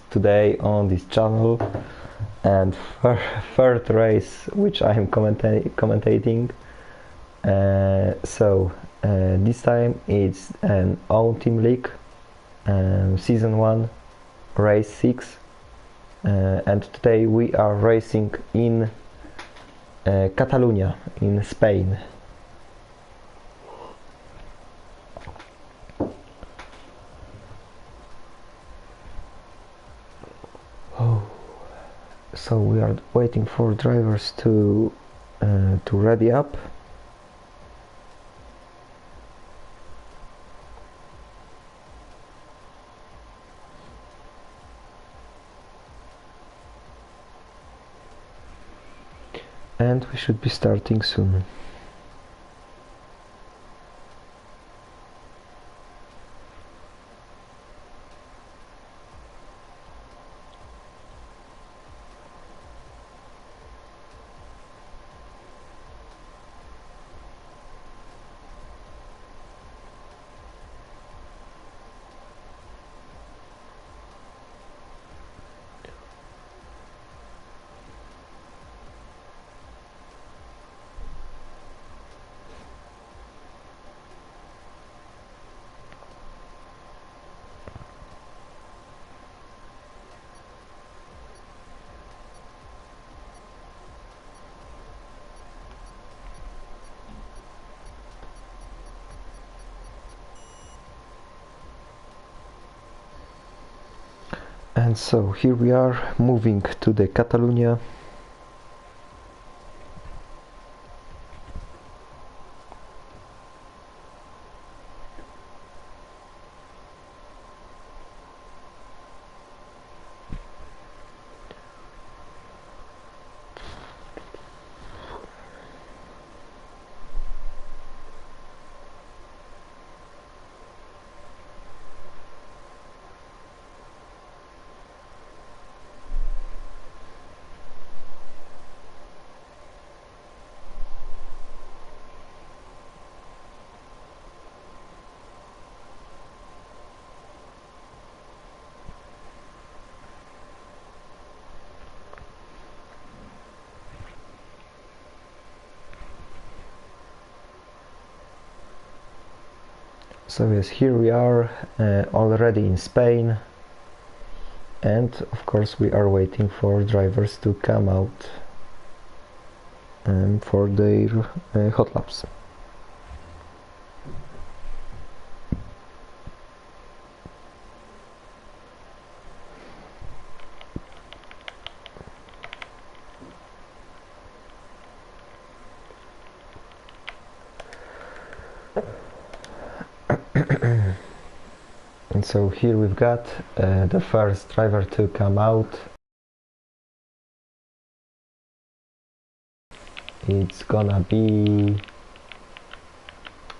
today on this channel, and third race which I am commentating. This time it's an own team league, season 1, race 6, and today we are racing in Catalonia in Spain. So we are waiting for drivers to ready up. And we should be starting soon. And so here we are moving to the Catalonia. So yes, here we are already in Spain, and of course we are waiting for drivers to come out for their hot laps. And so here we've got the first driver to come out. It's gonna be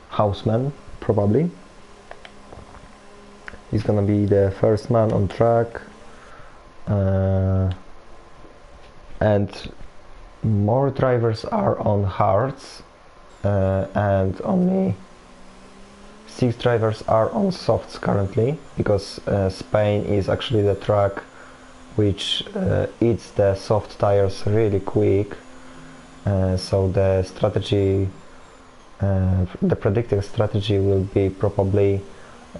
Houseman, probably. He's gonna be the first man on track, and more drivers are on hards, and only 6 drivers are on softs currently, because Spain is actually the track which eats the soft tires really quick. So the strategy, the predicted strategy will be probably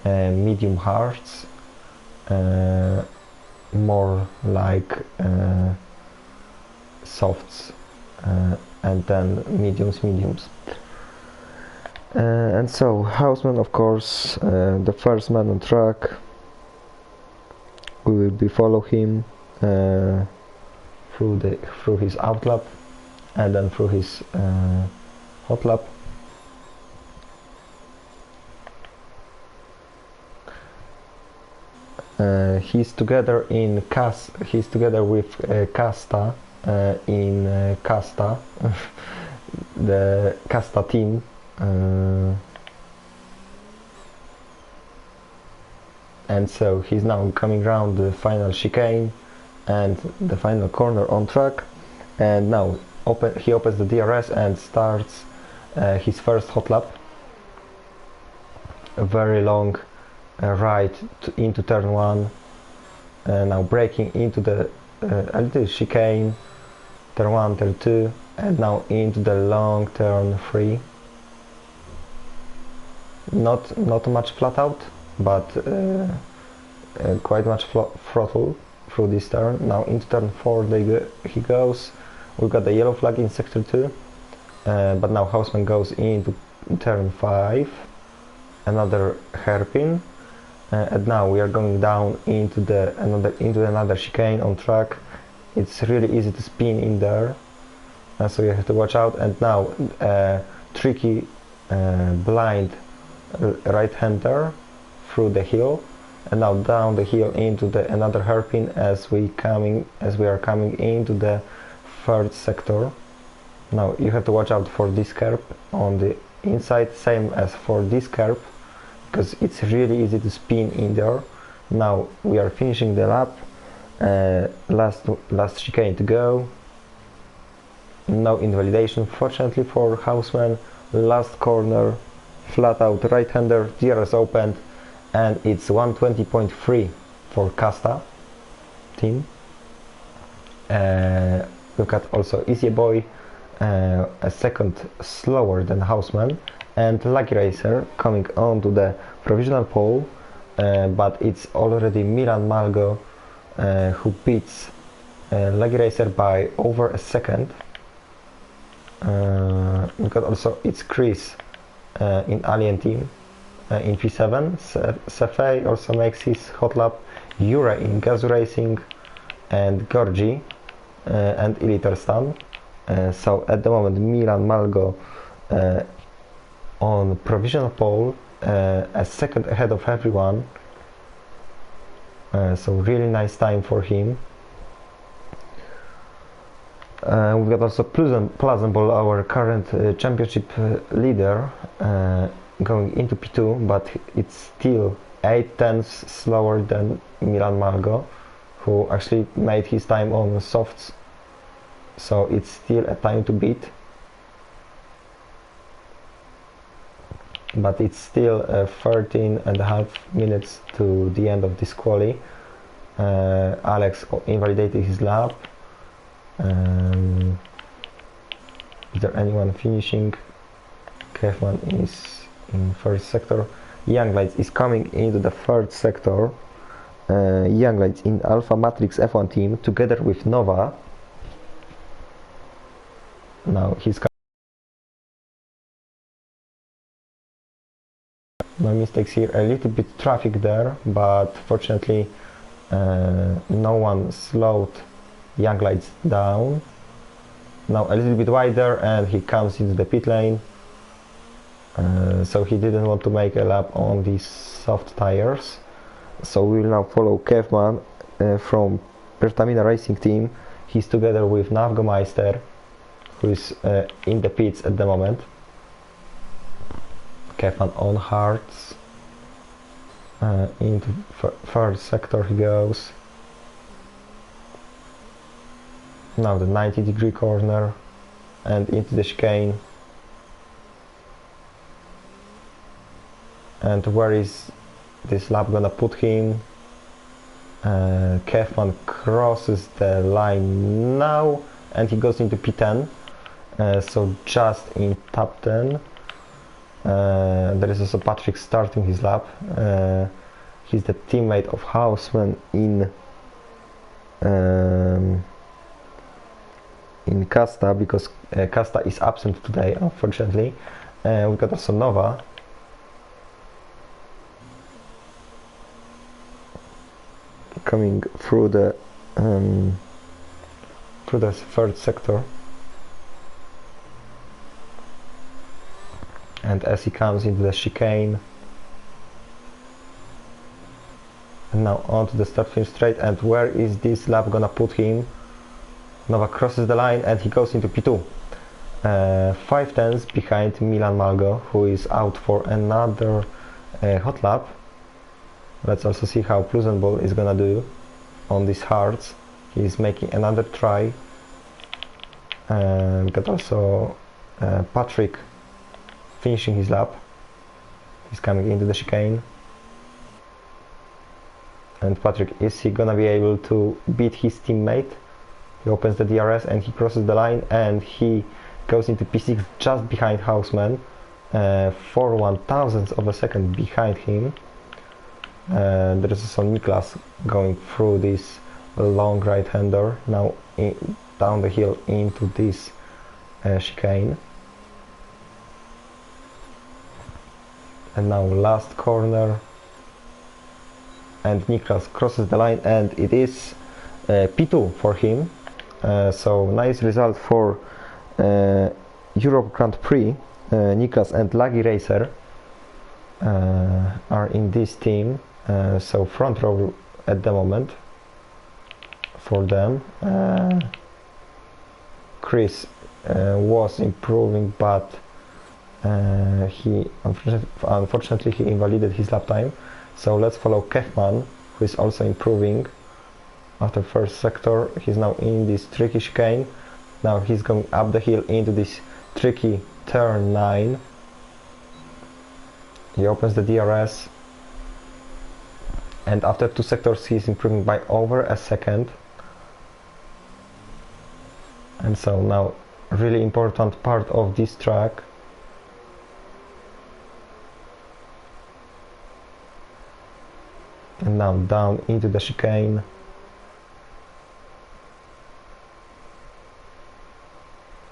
medium hards, more like softs, and then mediums. And so Houseman, of course, the first man on track. We will be follow him through his out lap and then through his hot lap. He's together with Casta in Casta, the Casta team. And so he's now coming round the final chicane and the final corner on track, and now he opens the DRS and starts his first hot lap. A very long right into turn 1, now braking into the a little chicane, turn 1, turn 2, and now into the long turn 3. Not much flat out, but quite much throttle through this turn. Now into turn 4 he goes. We've got the yellow flag in sector 2, but now Houseman goes into turn 5, another hairpin, and now we are going down into another chicane on track. It's really easy to spin in there, so you have to watch out. And now tricky blind right-hander through the hill, and now down the hill into another hairpin as we are coming into the third sector. Now you have to watch out for this curb on the inside, same as for this curb, because it's really easy to spin in there. Now we are finishing the lap, last chicane to go. No invalidation fortunately for Houseman. Last corner, flat out right-hander, DRS opened, and it's 120.3 for Casta team. We've got also Easy Boy, a second slower than Houseman, and Lucky Racer coming on to the provisional pole, but it's already Milan Malgo who beats Lucky Racer by over a second. We've got also it's Chris in Alien team in P7. Sefei also makes his hot lap, Yura in Gazoo Racing, and Gorgi and Iliterstan. So at the moment Milan Malgo on provisional pole, a second ahead of everyone, so really nice time for him. We've got also Pleasantville, our current championship leader, going into P2, but it's still 8/10 slower than Milan Malgo, who actually made his time on softs, so it's still a time to beat. But it's still 13.5 minutes to the end of this quali. Alex invalidated his lap. Is there anyone finishing? Kefman is in first sector. Young Lights is coming into the third sector. Young Lights in Alpha Matrix F1 team together with Nova. Now he's coming. No mistakes here, a little bit traffic there, but fortunately no one slowed Young Lights down. Now a little bit wider and he comes into the pit lane, so he didn't want to make a lap on these soft tires. So we will now follow Kevman from Pertamina Racing team. He's together with Navgomeister, who is in the pits at the moment. Kevman on hards, into third sector he goes. Now the 90-degree corner and into the chicane. And where is this lap gonna put him? Kevman crosses the line now and he goes into P10, so just in top 10. There is also Patrick starting his lap. He's the teammate of Houseman in Casta, because Casta is absent today, unfortunately. We've got also Nova. Coming through the third sector. And as he comes into the chicane, and now onto the start finish straight, and where is this lap gonna put him? Nova crosses the line and he goes into P2. 5/10 behind Milan Malgo, who is out for another hot lap. Let's also see how Pleasantville is gonna do on these hards. He's making another try. Got also Patrick finishing his lap. He's coming into the chicane. And Patrick, is he gonna be able to beat his teammate? He opens the DRS and he crosses the line and he goes into P6 just behind Houseman, 4/1000 of a second behind him. There is also Niklas going through this long right-hander, now down the hill into this chicane. And now last corner, and Niklas crosses the line and it is P2 for him. So nice result for Europe Grand Prix. Niklas and Lagi Racer are in this team, so front row at the moment for them. Chris was improving, but he unfortunately he invalided his lap time. So let's follow Kefman, who is also improving after first sector. He's now in this tricky chicane. Now he's going up the hill into this tricky turn 9. He opens the DRS, and after 2 sectors he's improving by over a second. And so now really important part of this track. And now down into the chicane.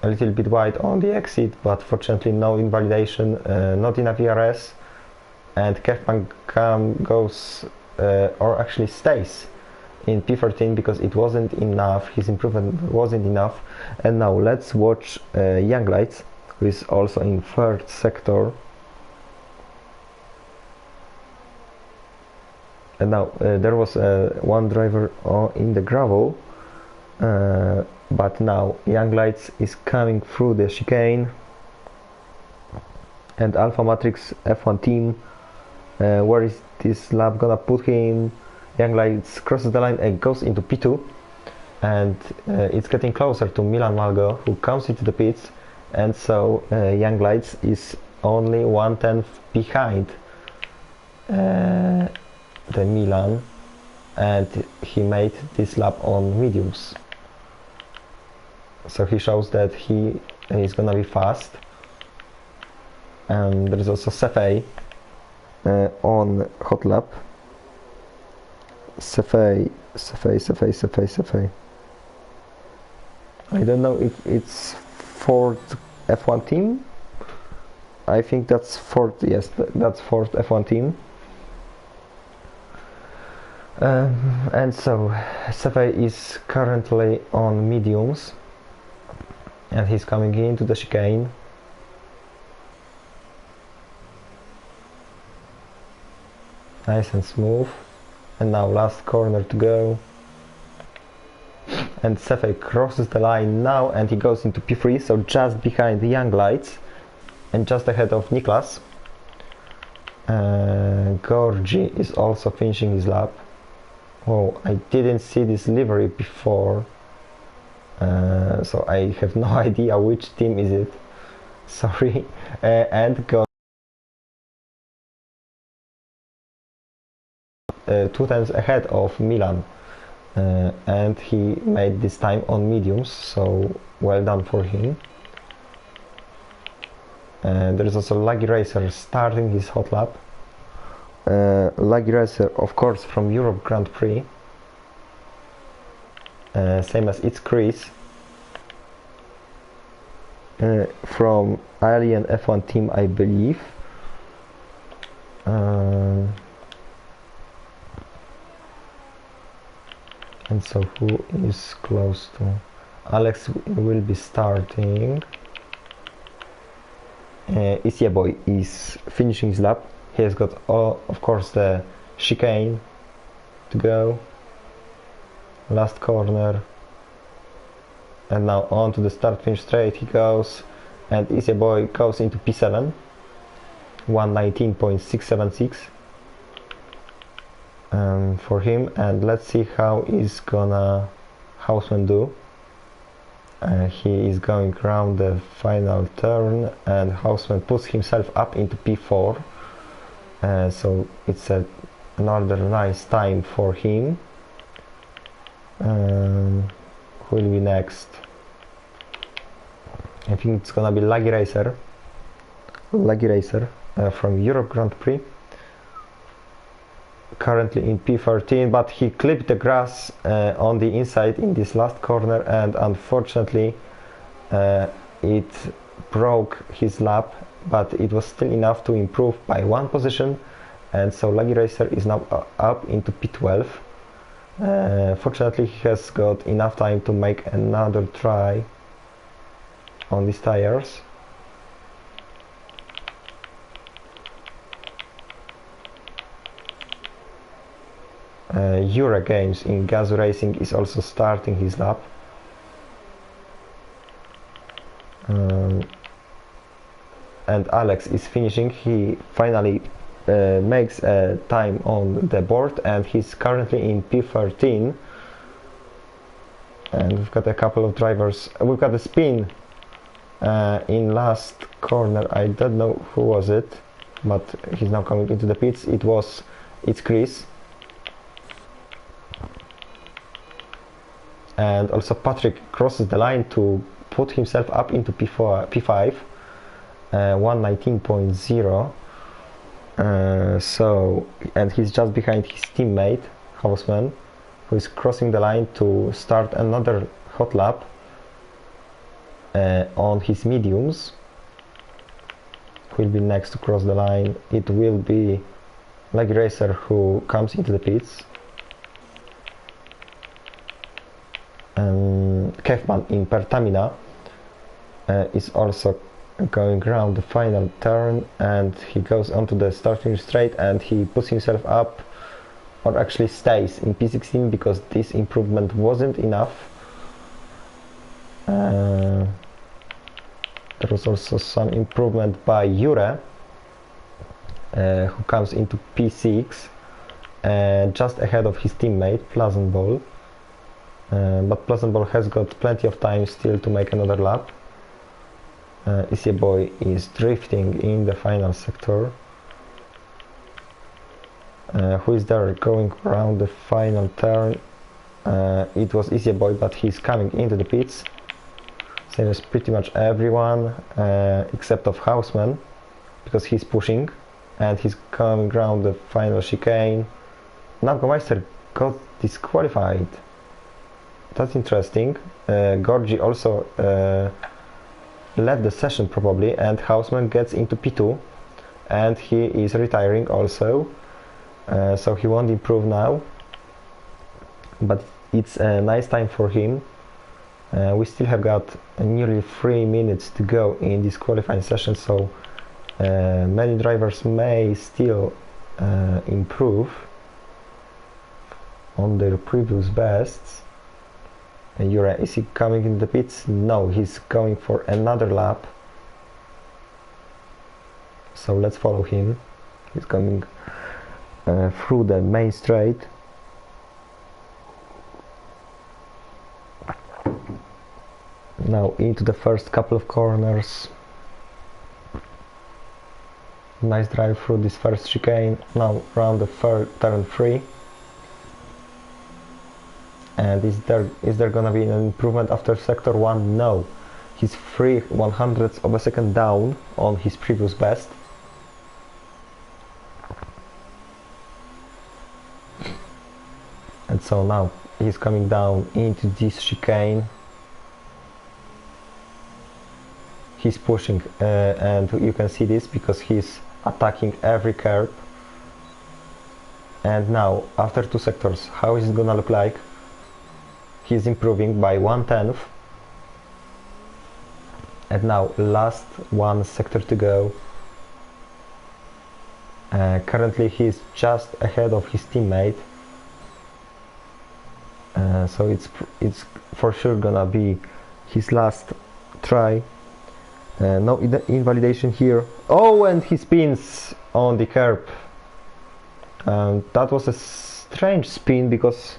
A little bit wide on the exit, but fortunately no invalidation, not enough VRS, and Kefman goes, or actually stays in P13 because it wasn't enough, his improvement wasn't enough. And now let's watch Young Lights, who is also in third sector. And now there was one driver in the gravel, but now Young Lights is coming through the chicane, and Alpha Matrix F1 team, where is this lap gonna put him? Young Lights crosses the line and goes into P2, and it's getting closer to Milan Malgo, who comes into the pits, and so Young Lights is only 1/10 behind the Milan, and he made this lap on mediums. So he shows that he is gonna be fast. And there is also Sefei on hot lap. Sefei. I don't know if it's Ford F1 team. I think that's Ford. Yes, that's Ford F1 team. And so Sefei is currently on mediums, and he's coming into the chicane. Nice and smooth. And now last corner to go. And Sefei crosses the line now, and he goes into P3, so just behind the Young Lights and just ahead of Niklas. Gorgi is also finishing his lap. Oh, I didn't see this livery before. So I have no idea which team is it. Sorry. And got 2 times ahead of Milan, and he made this time on mediums, so well done for him. There is also Lagi Racer starting his hot lap. Lagi Racer, of course, from Europe Grand Prix. Same as it's Chris from Alien F1 team, I believe. And so who is close to Alex will be starting. Isia Boy is finishing his lap. He has got, of course, the chicane to go. Last corner, and now on to the start finish straight he goes, and Isia Boy goes into P7, 119.676 for him. And let's see how is gonna Houseman do. He is going around the final turn, and Houseman puts himself up into P4, so it's a another nice time for him. Who will be next? I think it's gonna be Laggy Racer from Europe Grand Prix, currently in P13, but he clipped the grass on the inside in this last corner, and unfortunately it broke his lap, but it was still enough to improve by 1 position, and so Laggy Racer is now up into P12. Fortunately he has got enough time to make another try on these tires. Jura Games in Gazoo Racing is also starting his lap. And Alex is finishing. He finally makes a time on the board, and he's currently in P13. And we've got a couple of drivers. We've got a spin in last corner. I don't know who was it, but he's now coming into the pits. It's Chris. And also Patrick crosses the line to put himself up into P5, 119.0. So, and he's just behind his teammate Hausman, who is crossing the line to start another hot lap on his mediums. Who will be next to cross the line? It will be Laggy Racer, who comes into the pits. Kefman in Pertamina is also going around the final turn, and he goes onto the starting straight, and he puts himself up, or actually stays in P16, because this improvement wasn't enough. There was also some improvement by Jure, who comes into P6, just ahead of his teammate Pleasant Ball. But Pleasant Ball has got plenty of time still to make another lap. Easy Boy is drifting in the final sector. Who is there going around the final turn? It was Easy Boy, but he's coming into the pits. Same as pretty much everyone except of Hausman, because he's pushing, and he's coming around the final chicane. Nagomeister got disqualified. That's interesting. Gorgi also led the session probably, and Hausman gets into P2, and he is retiring also, so he won't improve now, but it's a nice time for him. We still have got nearly 3 minutes to go in this qualifying session, so many drivers may still improve on their previous bests. Jure, is he coming in the pits? No, he's going for another lap. So let's follow him. He's coming through the main straight. Now into the first couple of corners. Nice drive through this first chicane. Now round the third turn 3. And is there gonna be an improvement after sector 1? No. He's 3/100ths of a second down on his previous best. And so now he's coming down into this chicane. He's pushing, and you can see this because he's attacking every curb. And now, after 2 sectors, how is it gonna look like? He's improving by 1/10. And now, last 1 sector to go. Currently, he's just ahead of his teammate. So it's for sure gonna be his last try. No invalidation here. Oh, and he spins on the curb. That was a strange spin because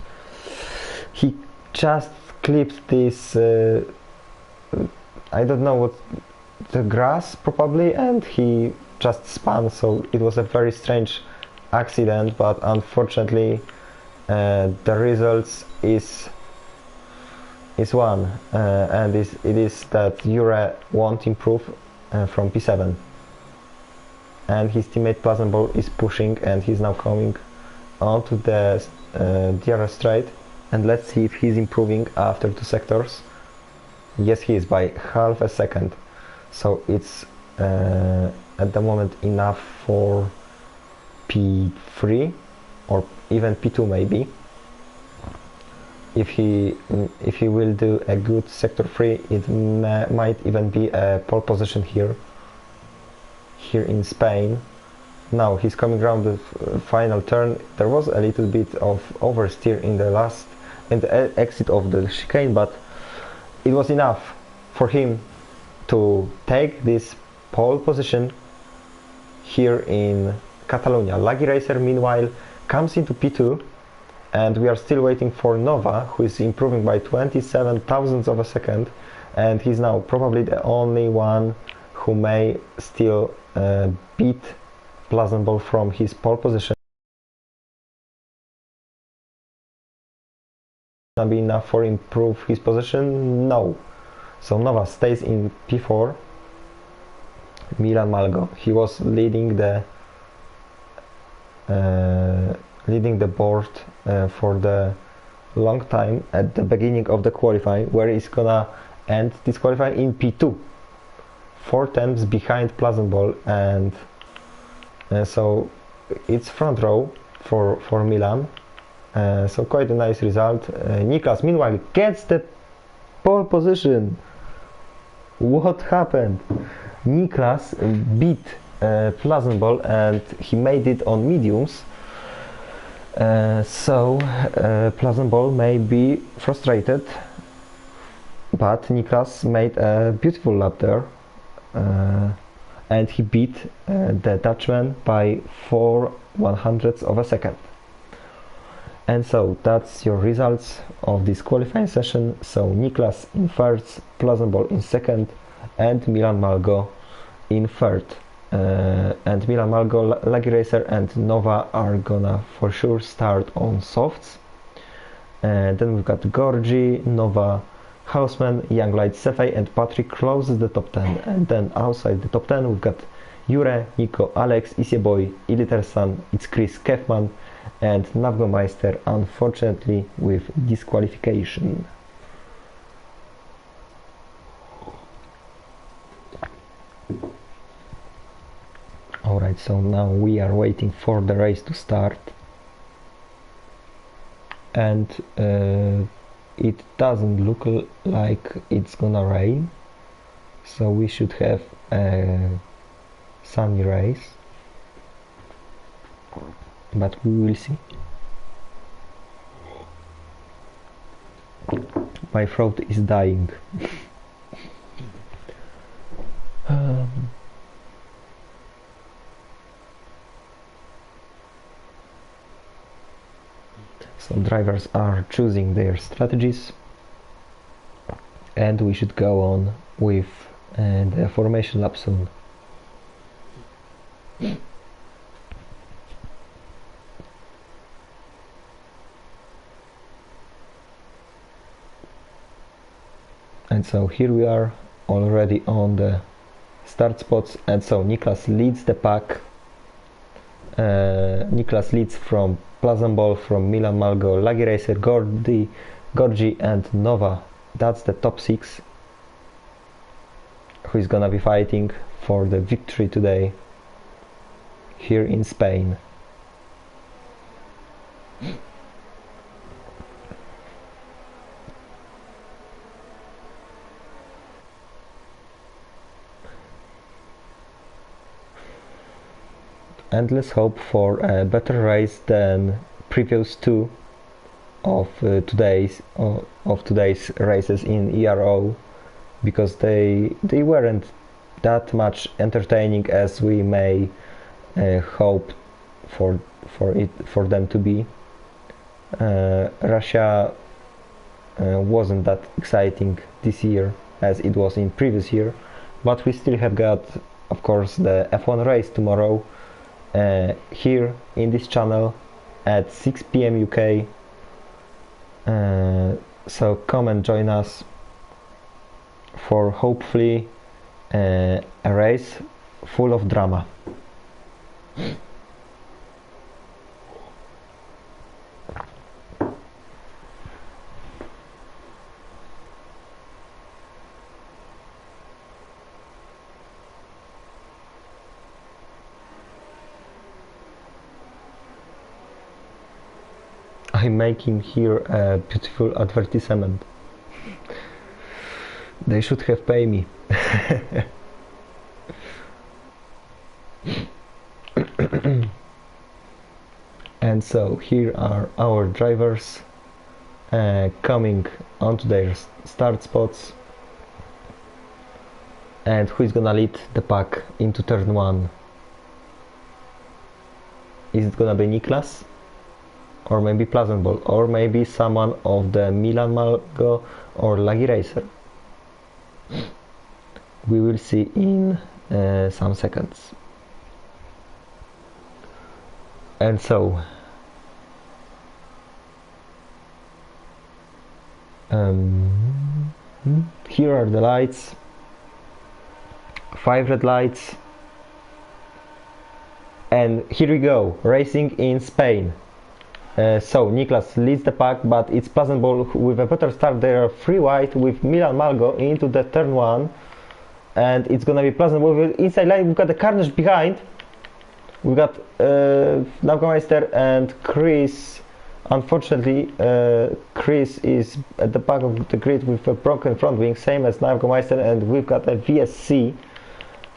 he just clipped this, I don't know what, the grass probably, and he just spun, so it was a very strange accident, but unfortunately the results is one, and it is that Jure won't improve from P7, and his teammate Plazenball is pushing, and he's now coming onto the DRS straight, and let's see if he's improving after 2 sectors. Yes, he is by half a second, so it's at the moment enough for P3 or even P2 maybe. If he will do a good sector 3, it might even be a pole position here in Spain. Now he's coming around the final turn. There was a little bit of oversteer in the exit of the chicane, but it was enough for him to take this pole position here in Catalonia. Laggy Racer meanwhile comes into P2, and we are still waiting for Nova, who is improving by 27 thousandths of a second, and he's now probably the only one who may still beat Plazenball from his pole position. Be enough for improve his position? No. So Nova stays in P4. Milan Malgo, he was leading the board for the long time at the beginning of the qualifying, where he's gonna end this qualifying in P2, 4 tenths behind Plazenball, and so it's front row for Milan. So quite a nice result. Niklas meanwhile gets the pole position. What happened? Niklas beat Plazenball, and he made it on mediums. So Plazenball may be frustrated, but Niklas made a beautiful lap there, and he beat the Dutchman by 4/100ths of a second. And so that's your results of this qualifying session. So Niklas in first, Plazenball in second, and Milan Malgo in third. And Milan Malgo, Laggy Racer and Nova are gonna for sure start on softs. And then we've got Gorgi, Nova, Houseman, Young Light, Sefei and Patrick closes the top 10. And then outside the top 10 we've got Jure, Nico, Alex, Isieboy, Ilitersan, it's Chris Kefman, and Navgomeister, unfortunately with disqualification. Alright, so now we are waiting for the race to start, and it doesn't look like it's gonna rain, so we should have a sunny race, but we will see. My throat is dying. So drivers are choosing their strategies, and we should go on with the formation lap soon. And so here we are already on the start spots, and so Niklas leads the pack. Niklas leads from Plazenball, from Milan Malgo, Laggy Racer, Gorgi and Nova. That's the top 6 who is gonna be fighting for the victory today here in Spain. And let's hope for a better race than previous 2 of today's races in ERO, because they weren't that much entertaining as we may hope for them to be. Russia wasn't that exciting this year as it was in previous year, but we still have got, of course, the F1 race tomorrow. here in this channel at 6 p.m. UK. So come and join us for hopefully a race full of drama. I'm making here a beautiful advertisement. They should have paid me. And so here are our drivers coming onto their start spots, and who is gonna lead the pack into turn 1? Is it gonna be Niklas? Or maybe Pleasant Ball, or maybe someone of the Milan Malgo or Lagi Racer? We will see in some seconds. And so here are the lights, 5 red lights, and here we go, racing in Spain. So Niklas leads the pack, but it's Pleasant Ball with a better start. They are 3 wide with Milan Malgo into the turn 1, and it's gonna be Pleasant Ball with inside line. We've got the Carnage behind. We've got Naugmeister and Chris. Unfortunately, Chris is at the back of the grid with a broken front wing, same as Naugmeister, and we've got a VSC.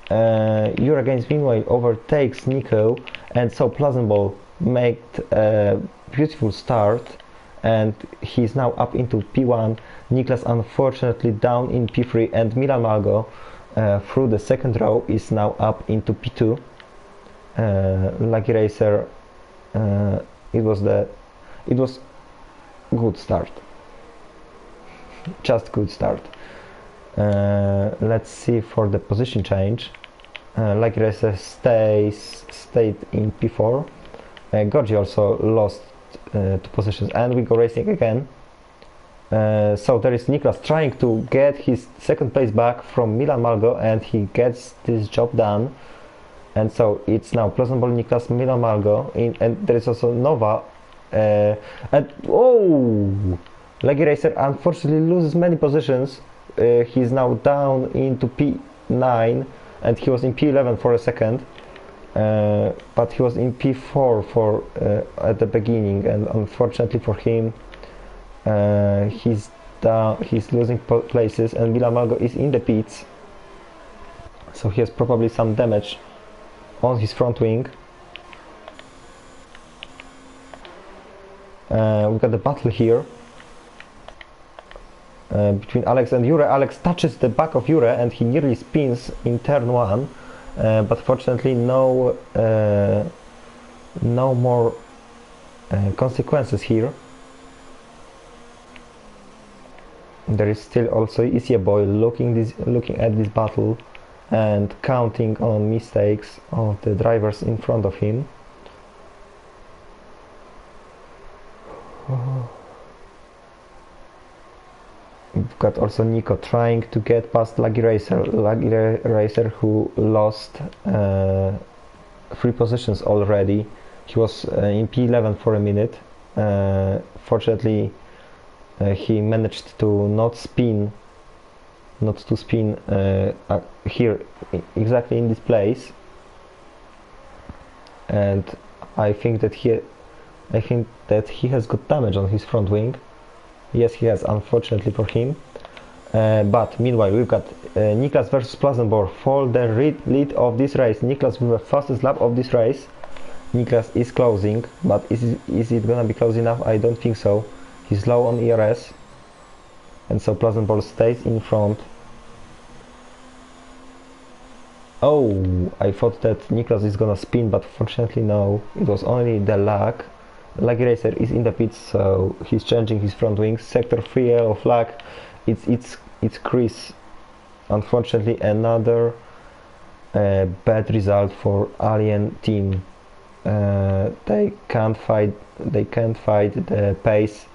Jurgens meanwhile overtakes Nico, and so Pleasant Ball made a beautiful start, and he's now up into P1. Niklas unfortunately down in P3, and Milan Malgo through the second row is now up into P2. Lucky Racer, it was good start, just good start. Let's see for the position change. Lucky Racer stayed in P4. Gorgi also lost 2 positions, and we go racing again. So there is Niklas trying to get his second place back from Milan Malgo, and he gets this job done. And so it's now Pleasant Ball, Niklas, Milan Malgo, and there is also Nova. And oh, Lucky Racer unfortunately loses many positions. He's now down into P9, and he was in P11 for a second. But he was in P4 for at the beginning, and unfortunately for him, he's losing places, and Milan Malgo is in the pits, so he has probably some damage on his front wing. We've got the battle here between Alex and Jure. Alex touches the back of Jure, and he nearly spins in turn 1. But fortunately no more consequences here. There is still also Isia Boy looking at this battle and counting on mistakes of the drivers in front of him. We've got also Nico trying to get past Lucky Racer who lost 3 positions already. He was in P11 for a minute. Fortunately, he managed to not to spin here exactly in this place. And I think that he has got damage on his front wing. Yes, he has, unfortunately for him. But meanwhile, we've got Niklas versus Pleasant Ball for the lead of this race. Niklas with the fastest lap of this race. Niklas is closing, but is it gonna be close enough? I don't think so. He's low on ERS, and so Pleasant Ball stays in front. Oh, I thought that Niklas is gonna spin, but fortunately no. It was only the lag. Lucky Racer is in the pits, so he's changing his front wings. Sector 3 yellow flag. It's Chris. Unfortunately, another bad result for Alien team. they can't fight the pace,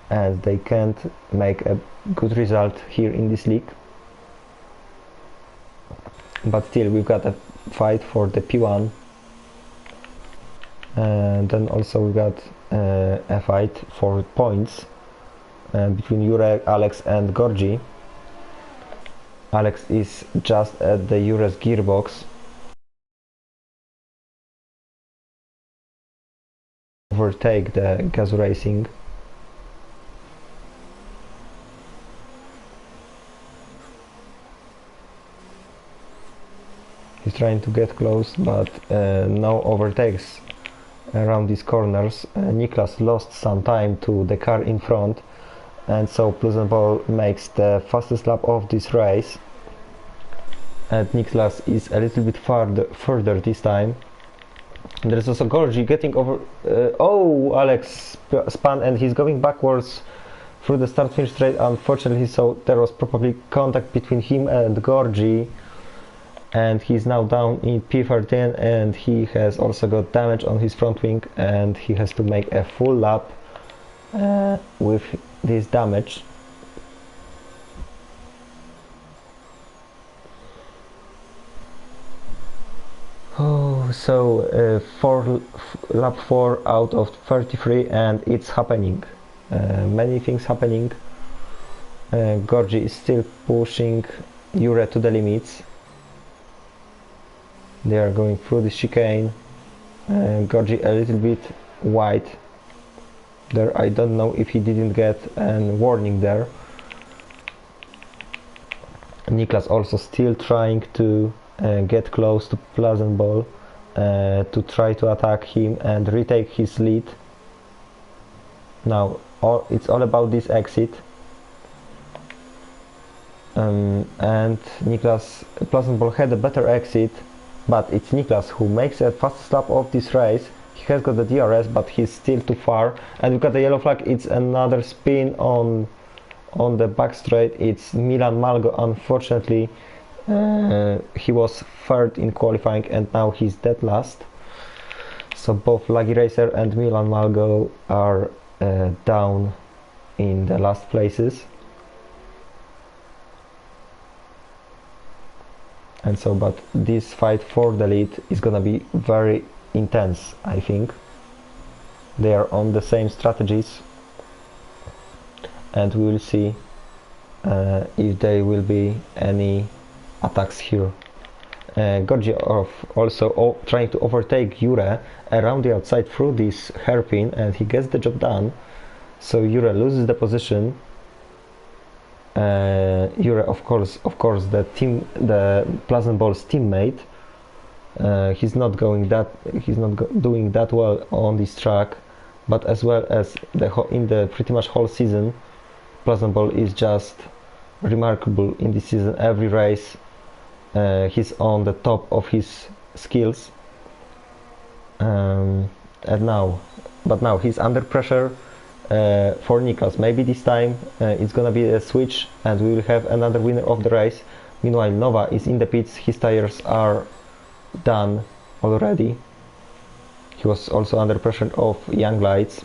and they can't make a good result here in this league. But still, we've got a fight for the P1, and then also we got a fight for points between Jure, Alex and Gorgi. Alex is just at the Jure's gearbox. Overtake the Gazoo Racing. He's trying to get close, but no overtakes around these corners. Niklas lost some time to the car in front, and so Plusenball makes the fastest lap of this race. And Niklas is a little bit further this time. There is also Gorgi getting over. Oh, Alex spun and he's going backwards through the start-finish straight. Unfortunately, so there was probably contact between him and Gorgi, and he's now down in P13, and he has also got damage on his front wing, and he has to make a full lap with this damage. Oh, so lap 4 out of 33, and it's happening. Many things happening. Gorgi is still pushing Jure to the limits. They are going through the chicane. Gorgi a little bit wide there. I don't know if he didn't get a warning there. Niklas also still trying to get close to Plusenball to try to attack him and retake his lead. Now it's all about this exit, and Plusenball had a better exit, but it's Niklas who makes a fastest lap of this race. He has got the DRS, but he's still too far, and we've got the yellow flag. It's another spin on the back straight. It's Milan Malgo. Unfortunately, he was third in qualifying, and now he's dead last. So both Laggy Racer and Milan Malgo are down in the last places. And so, but this fight for the lead is gonna be very intense, I think. They are on the same strategies, and we will see if there will be any attacks here. Gorgi also trying to overtake Jure around the outside through this hairpin, and he gets the job done. So Jure loses the position. Jure, of course, the Plusenball's teammate. He's not doing that well on this track, but as well as in the pretty much whole season, Plusenball is just remarkable in this season. Every race he's on the top of his skills, but now he's under pressure for Niklas. Maybe this time it's gonna be a switch and we will have another winner of the race. Meanwhile, Nova is in the pits. His tires are done already. He was also under pressure of Young Lights,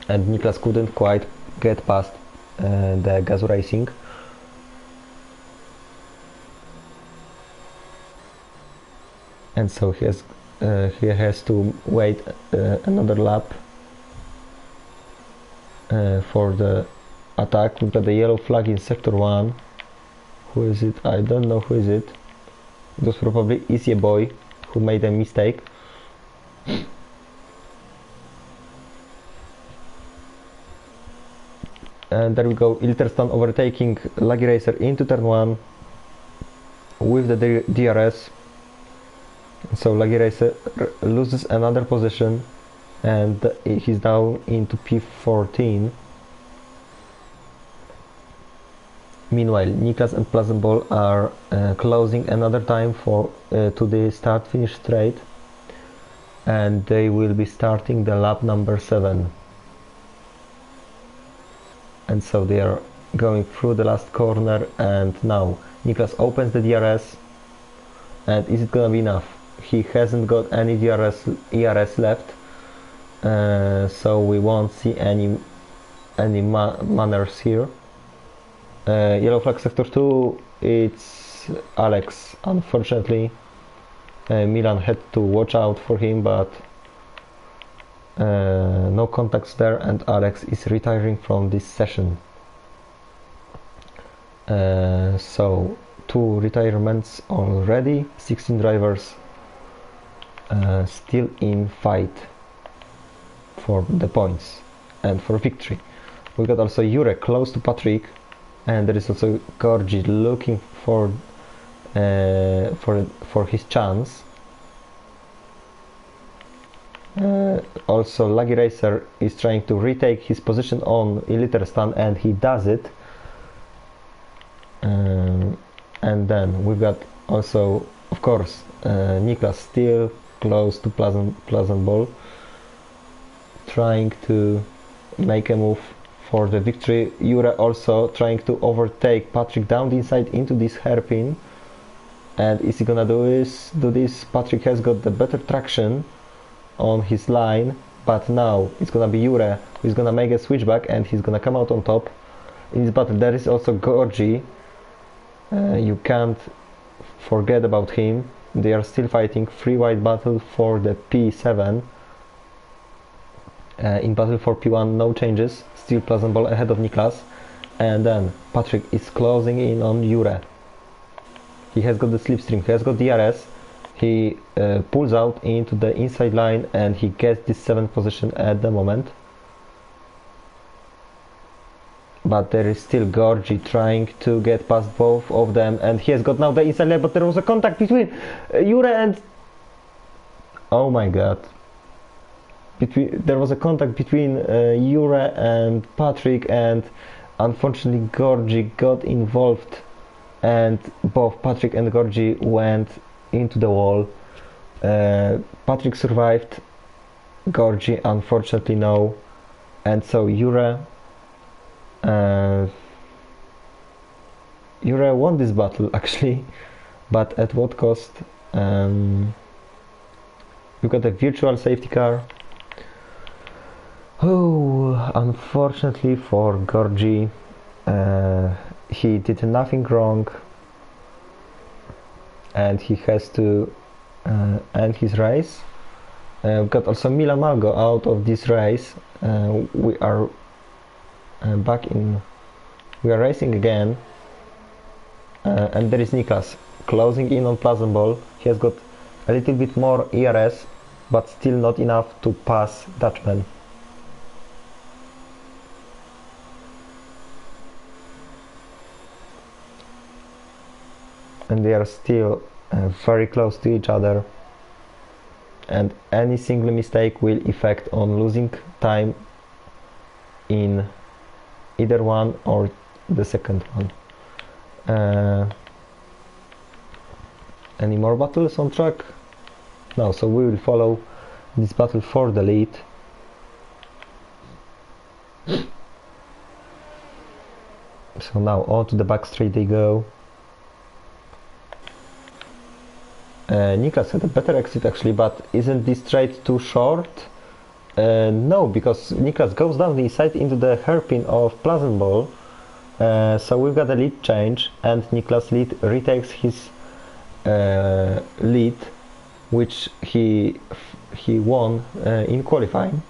and Niklas couldn't quite get past the Gazoo Racing. And so he has to wait another lap for the attack. We've got the yellow flag in sector 1. Who is it? I don't know who is it. It was probably Easy Boy who made a mistake. And there we go, Ilterstone overtaking Laggy Racer into turn 1 with the DRS. So Laggy Racer loses another position, and he's down into P14. Meanwhile, Niklas and Plusenball are closing another time to the start-finish straight, and they will be starting the lap number 7. And so they are going through the last corner, and now Niklas opens the DRS, and is it gonna be enough? he hasn't got any ERS left, so we won't see any manners here. Yellow flag sector 2, it's Alex. Unfortunately, Milan had to watch out for him, but no contacts there, and Alex is retiring from this session. So 2 retirements already, 16 drivers still in fight for the points and for victory. We got also Jure close to Patrick, and there is also Gorgi looking for his chance. Also Laggy Racer is trying to retake his position on Eliterstan, and he does it. And then we've got also, of course, Niklas still close to Pleasant Ball, trying to make a move for the victory. Jure also trying to overtake Patrick down the inside into this hairpin. And is he gonna do this? Patrick has got the better traction on his line, but now it's gonna be Jure who's gonna make a switchback, and he's gonna come out on top in this battle. There is also Gorgi. You can't forget about him. They are still fighting free wide battle for the P7. In battle for P1, no changes. Still Pleasant Ball ahead of Niklas, and then Patrick is closing in on Jure. He has got the slipstream, he has got DRS. He pulls out into the inside line, and he gets this 7th position at the moment. But there is still Gorgi trying to get past both of them, and he has got now the inside line, but there was a contact between Jure and... Oh my god. There was a contact between Jure and Patrick, and unfortunately Gorgi got involved, and both Patrick and Gorgi went into the wall. Patrick survived, Gorgi unfortunately no, and so Jure won this battle actually, but at what cost? You got a virtual safety car. Oh, unfortunately for Gorgi, he did nothing wrong, and he has to end his race. We've got also Milan Malgo out of this race. We are we are racing again, and there is Niklas closing in on Pleasant Ball. He has got a little bit more ERS, but still not enough to pass Dutchman. And they are still very close to each other, and any single mistake will affect on losing time in either one or the second one. Any more battles on track? No, so we will follow this battle for the lead. So now on to the back straight they go. Niklas had a better exit actually, but isn't this straight too short? No, because Niklas goes down the inside into the hairpin of Pleasant Ball. So we've got a lead change, and Niklas retakes his lead, which he won in qualifying.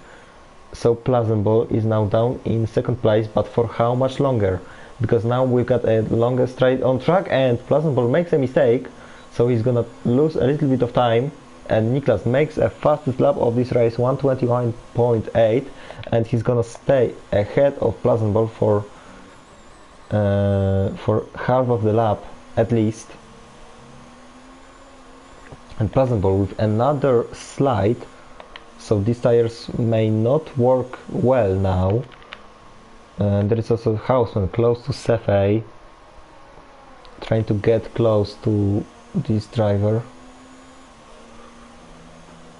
So Pleasant Ball is now down in 2nd place, but for how much longer? Because now we've got a longer straight on track, and Pleasant Ball makes a mistake, so he's gonna lose a little bit of time, and Niklas makes a fastest lap of this race, 1:21.8, and he's gonna stay ahead of Pleasant Ball for half of the lap at least. And Pleasant Ball with another slide, so these tires may not work well now. There is also Houseman close to Cefe, trying to get close to this driver.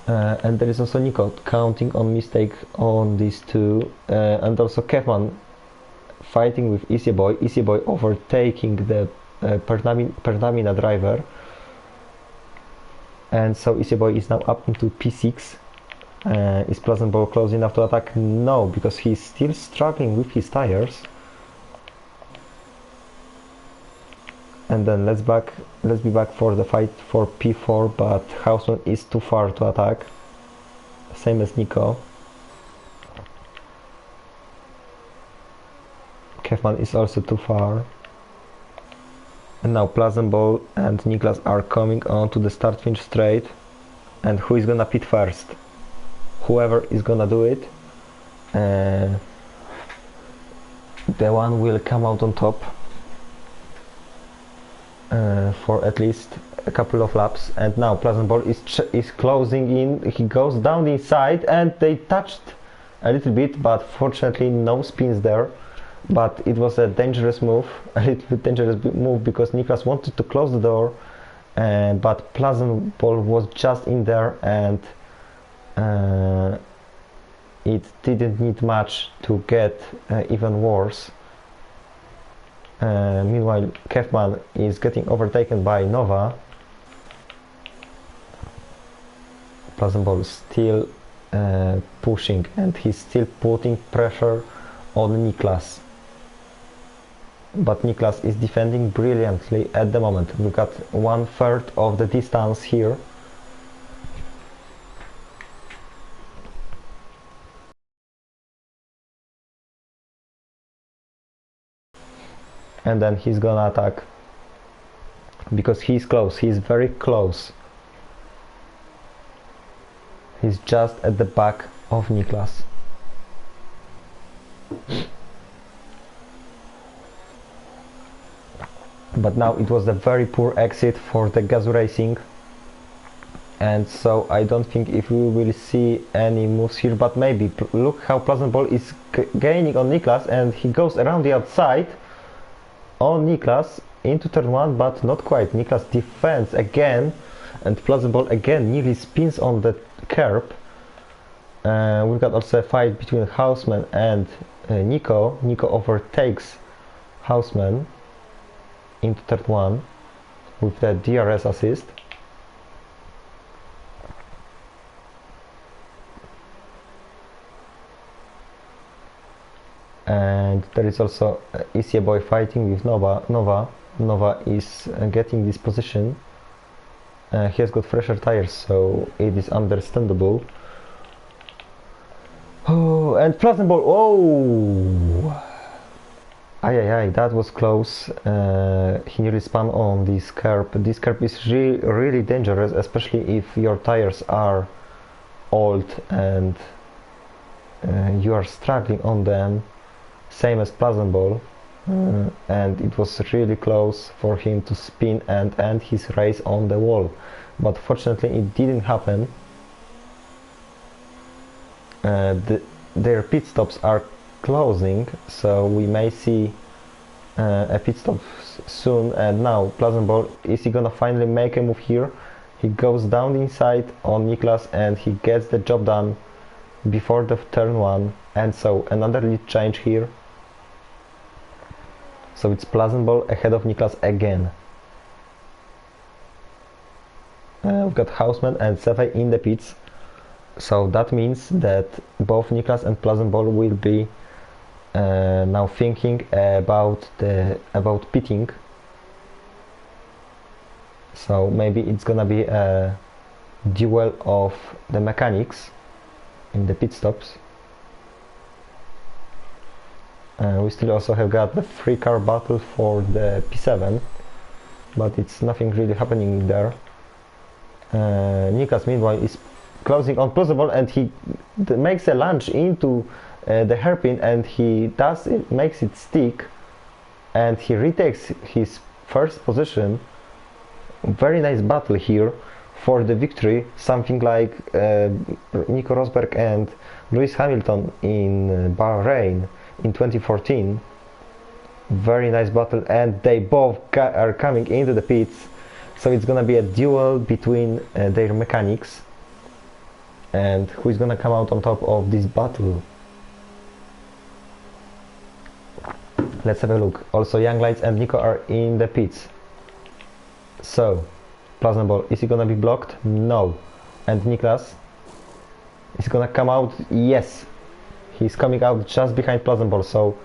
And there is also Nico counting on mistake on these two, and also Kevman fighting with Easy Boy overtaking the Pernamina driver. And so Easy Boy is now up into P6. Is Pleasant Ball close enough to attack? No, because he's still struggling with his tires. And then let's be back for the fight for P4, but Houseman is too far to attack. Same as Nico. Kefman is also too far. And now Pleasant Ball and Niklas are coming on to the start-finish straight. And who is gonna pit first? Whoever is gonna do it, the one will come out on top for at least a couple of laps. And now Pleasant Ball is closing in. He goes down the inside and they touched a little bit, but fortunately no spins there. But it was a dangerous move, a little bit dangerous move, because Niklas wanted to close the door, but Pleasant Ball was just in there, and it didn't need much to get even worse. Meanwhile, Kefman is getting overtaken by Nova. Pleasant Ball is still pushing, and he's still putting pressure on Niklas. But Niklas is defending brilliantly at the moment. We've got 1/3 of the distance here. And then he's gonna attack, because he's close, he's very close. He's just at the back of Niklas. But now it was a very poor exit for the Gazoo Racing, and so I don't think if we will see any moves here, but maybe. Look how Pleasant Ball is gaining on Niklas, and he goes around the outside on Niklas into turn 1, but not quite. Niklas defends again, and Pleasant Ball again nearly spins on the curb. We've got also a fight between Houseman and Nico. Nico overtakes Houseman into turn 1 with the DRS assist. And there is also Easy Boy fighting with Nova. Nova is getting this position. He has got fresher tires, so it is understandable. Oh, and Pleasant Ball, oh! Ay, that was close. He nearly spun on this curb. This curb is really dangerous, especially if your tires are old and you are struggling on them. Same as Pleasant Ball. And it was really close for him to spin and end his race on the wall. But fortunately it didn't happen. Their pit stops are closing, so we may see a pit stop soon. And now Pleasant Ball, is he gonna finally make a move here? He goes down the inside on Niklas and he gets the job done before the turn 1, and so another lead change here. So it's Pleasant Ball ahead of Niklas again. We've got Houseman and Sefei in the pits. So that means that both Niklas and Pleasant Ball will be now thinking about pitting. So maybe it's gonna be a duel of the mechanics in the pit stops. We still also have got the 3-car battle for the P7, but it's nothing really happening there. Niklas meanwhile is closing on Pleasant Ball, and he makes a lunge into the hairpin, and makes it stick, and he retakes his first position. Very nice battle here for the victory, something like Nico Rosberg and Lewis Hamilton in Bahrain in 2014. Very nice battle, and they both are coming into the pits, so it's gonna be a duel between their mechanics, and who is gonna come out on top of this battle. Let's have a look. Also Young Lights and Nico are in the pits. So Plazenball, is he gonna be blocked? No. And Niklas is gonna come out? Yes. He's coming out just behind Plazenball, so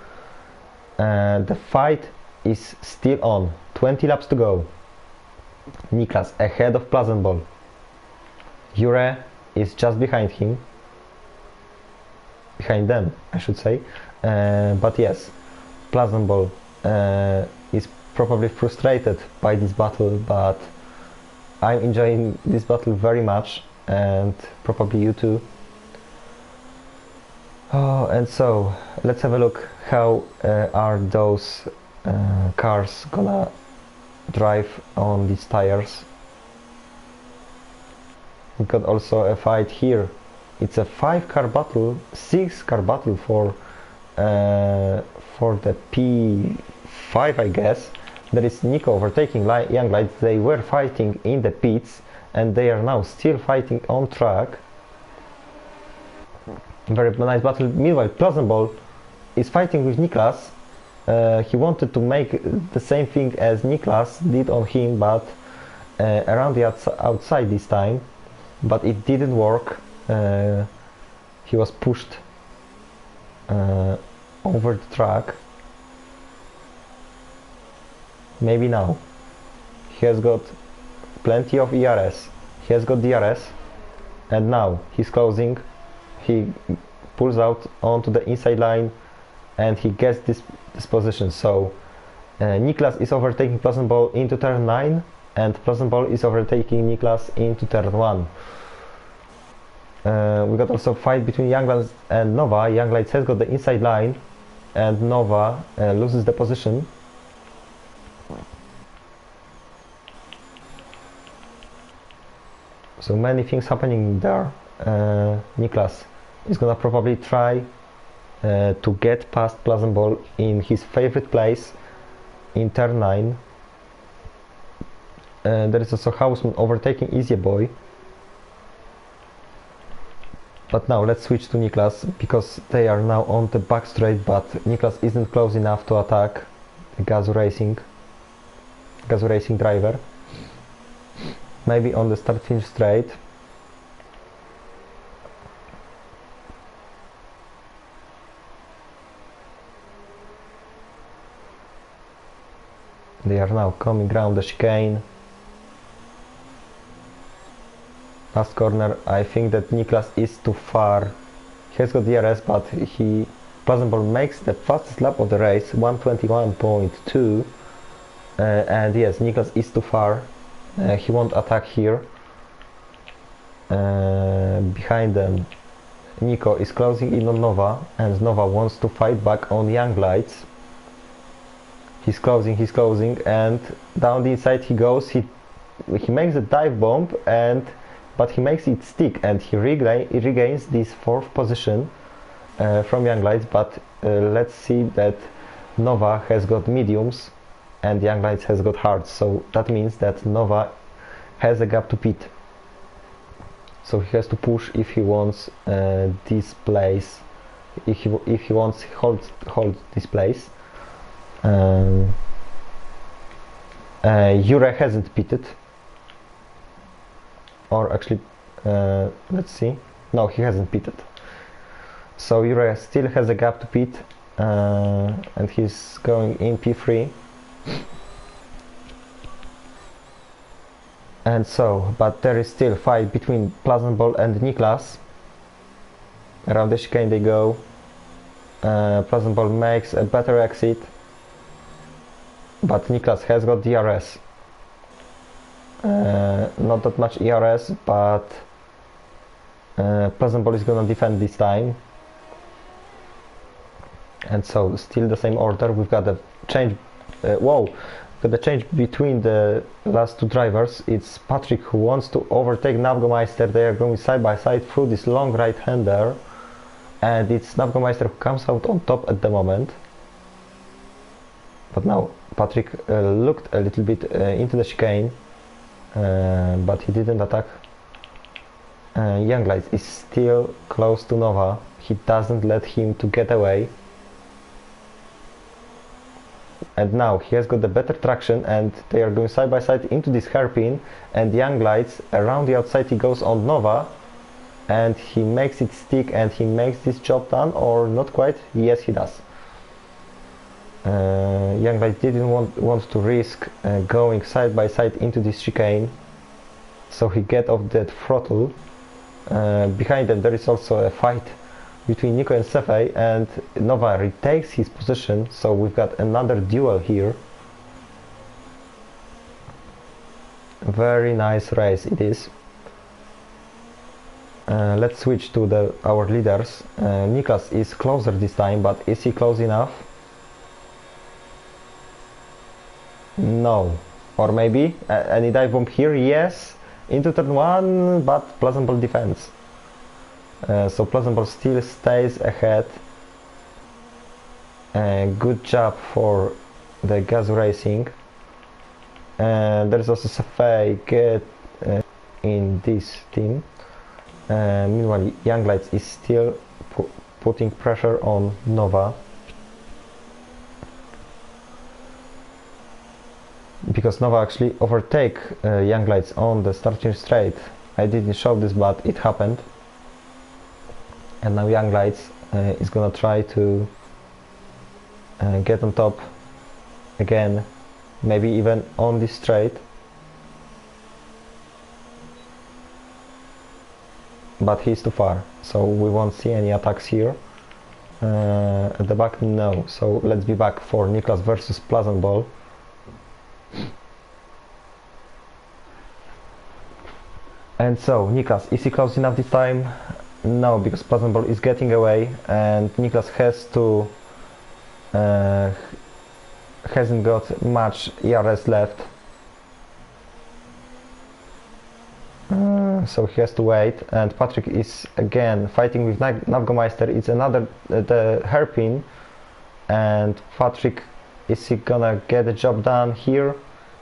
the fight is still on. 20 laps to go. Niklas ahead of Plazenball. Jure is just behind him. Behind them, I should say. But yes, Plazenball is probably frustrated by this battle, but I'm enjoying this battle very much, and probably you too. Oh, and so let's have a look how are those cars gonna drive on these tires. We got also a fight here. It's a 5-car battle, 6-car battle for the P5, I guess. There is Nico overtaking Young Lights. They were fighting in the pits and they are now still fighting on track. Very nice battle. Meanwhile, Plazenball is fighting with Niklas. He wanted to make the same thing as Niklas did on him, but around the outside this time. But it didn't work. He was pushed over the track. Maybe now. He has got plenty of ERS. He has got DRS. And now he's closing. He pulls out onto the inside line and he gets this position. So Niklas is overtaking Plazenball into turn 9 and Plazenball is overtaking Niklas into turn 1. We got also a fight between Young Lights and Nova. Young Lights has got the inside line and Nova loses the position. So many things happening there. Niklas is gonna probably try to get past Plazenball in his favorite place in turn 9. There is also Houseman overtaking Easy Boy. But now let's switch to Niklas because they are now on the back straight, but Niklas isn't close enough to attack Gazoo Racing driver. Maybe on the start-finish straight. They are now coming around the chicane. Last corner, I think that Niklas is too far. He has got DRS, but Plazenball makes the fastest lap of the race, 1:21.2. And yes, Niklas is too far. He won't attack here. Behind them, Nico is closing in on Nova, and Nova wants to fight back on Young Lights. He's closing, and down the inside he goes. He makes a dive bomb, but he makes it stick, and he regains this 4th position from Young Lights. But let's see that Nova has got mediums and Young Lights has got hards, so that means that Nova has a gap to pit. So he has to push if he wants this place, if he wants hold this place. Jure hasn't pitted, or actually let's see, no, he hasn't pitted, so Jure still has a gap to pit, and he's going in P3. And so, but there is still fight between Plazenball and Niklas. Around the chicane they go. Plazenball makes a better exit, but Niklas has got DRS. Not that much ERS, but Plazenball is gonna defend this time. And so still the same order. We've got a change. Got the change between the last two drivers. It's Patrick who wants to overtake Navgomeister. They are going side by side through this long right-hander, and it's Navgomeister who comes out on top at the moment. But now Patrick looked a little bit into the chicane, but he didn't attack. Young Lights is still close to Nova. He doesn't let him to get away. and now he has got the better traction, and they are going side by side into this hairpin, and Young Lights around the outside. He goes on Nova and he makes it stick, and he makes this job done, or not quite. Yes, he does. Young Lights didn't want to risk going side by side into this chicane, so he get off that throttle. Behind them there is also a fight between Nico and Sefei, and Nova retakes his position, so we've got another duel here. Very nice race it is. Let's switch to our leaders. Niklas is closer this time, but is he close enough? No. Or maybe any dive bomb here? Yes. Into turn 1, but Pleasant Ball defends. So Pleasant Ball still stays ahead. Good job for the Gazoo Racing. There's also Sefei get in this team. Meanwhile, Young Lights is still putting pressure on Nova, because Nova actually overtake Young Lights on the starting straight. I didn't show this, but it happened. And now Young Lights is gonna try to get on top again, maybe even on this straight. But he's too far, so we won't see any attacks here. At the back, no. So let's be back for Niklas versus Pleasant Ball. And so Niklas, is he close enough this time? No, because Pleasant Ball is getting away, and Niklas hasn't got much ERS left. So he has to wait, and Patrick is again fighting with Navgomeister. It's another the hairpin, and Patrick, is he gonna get the job done here?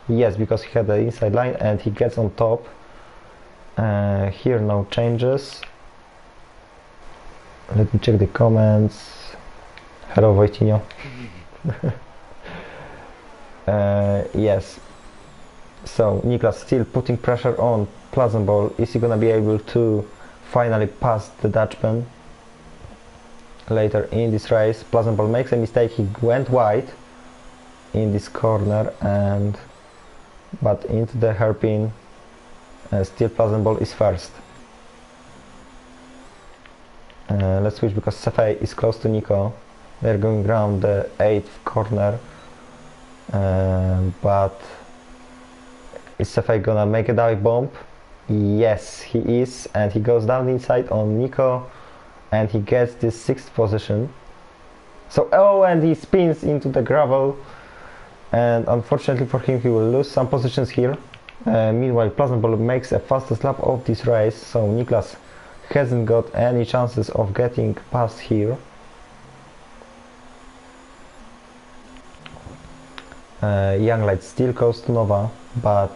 Yes, because he had the inside line and he gets on top. Here no changes. Let me check the comments. Hello Wojtinho. Yes. So Niklas still putting pressure on Pleasant Ball. Is he gonna be able to finally pass the Dutchman later in this race? Pleasant Ball makes a mistake. He went wide in this corner, but into the hairpin. Still Pleasant Ball is first. Let's switch because Sefei is close to Nico. They're going around the 8th corner, but is Sefei gonna make a dive bomb? Yes, he is, and he goes down inside on Nico, and he gets this 6th position. So, oh, and he spins into the gravel, and unfortunately for him, he will lose some positions here. Meanwhile, Pleasant Ball makes a fastest lap of this race, so Niklas hasn't got any chances of getting past here. Young Light still close to Nova, but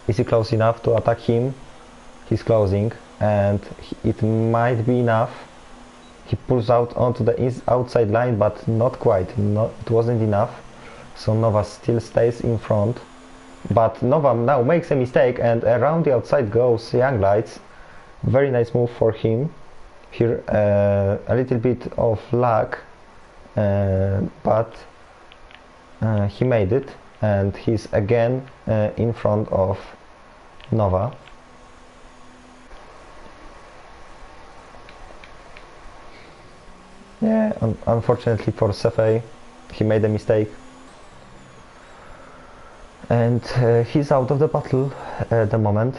is he close enough to attack him? He's closing, and it might be enough. He pulls out onto the outside line, but not quite. It wasn't enough, so Nova still stays in front. But Nova now makes a mistake, and around the outside goes Young Lights. Very nice move for him. Here a little bit of luck, but he made it, and he's again in front of Nova. Yeah, unfortunately for Sefei, he made a mistake, and he's out of the battle at the moment.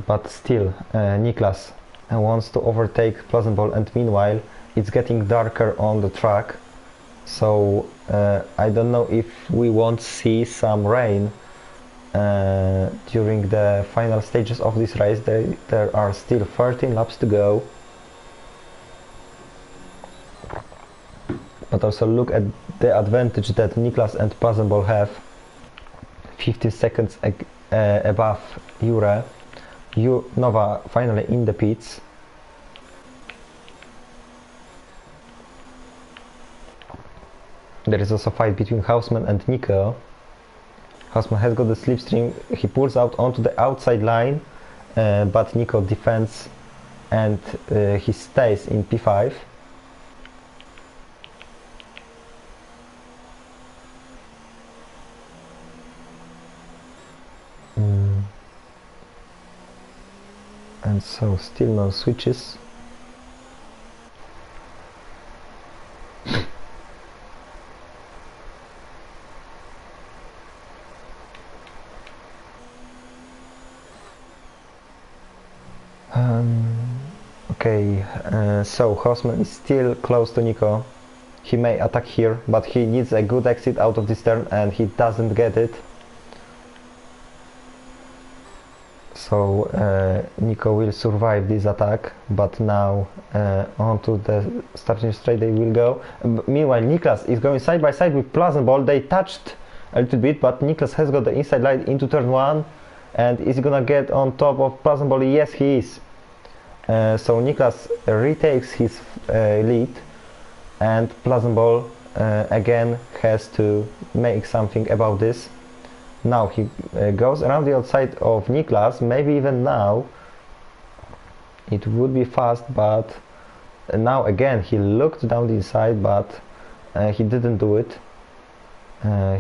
But still, Niklas wants to overtake Pleasant Ball, and meanwhile it's getting darker on the track, so I don't know if we won't see some rain during the final stages of this race. There are still 13 laps to go. But also look at the advantage that Niklas and Pleasant Ball have. 50 seconds above Jure. Nova finally in the pits. There is also a fight between Houseman and Nico. Houseman has got the slipstream, he pulls out onto the outside line, but Nico defends and he stays in p5. And so still no switches. Okay, so Houseman is still close to Nico. He may attack here, but he needs a good exit out of this turn and he doesn't get it. So Nico will survive this attack, but now onto the starting straight they will go. Meanwhile, Niklas is going side by side with Plazenball. They touched a little bit, but Niklas has got the inside line into turn 1. And is he gonna get on top of Plazenball? Yes, he is. So Niklas retakes his lead, and Plazenball again has to make something about this. Now he goes around the outside of Niklas, maybe even now it would be fast, but now again he looked down the inside, but he didn't do it.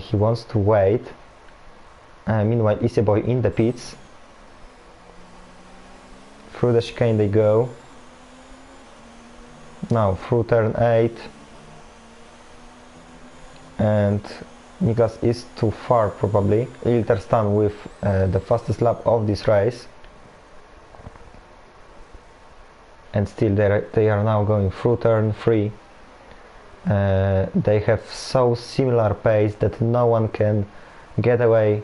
He wants to wait. Meanwhile, Iseboy in the pits. Through the chicane they go. Now through turn 8. And Niklas is too far probably. Ilterstan with the fastest lap of this race. And still they are now going through turn 3. They have so similar pace that no one can get away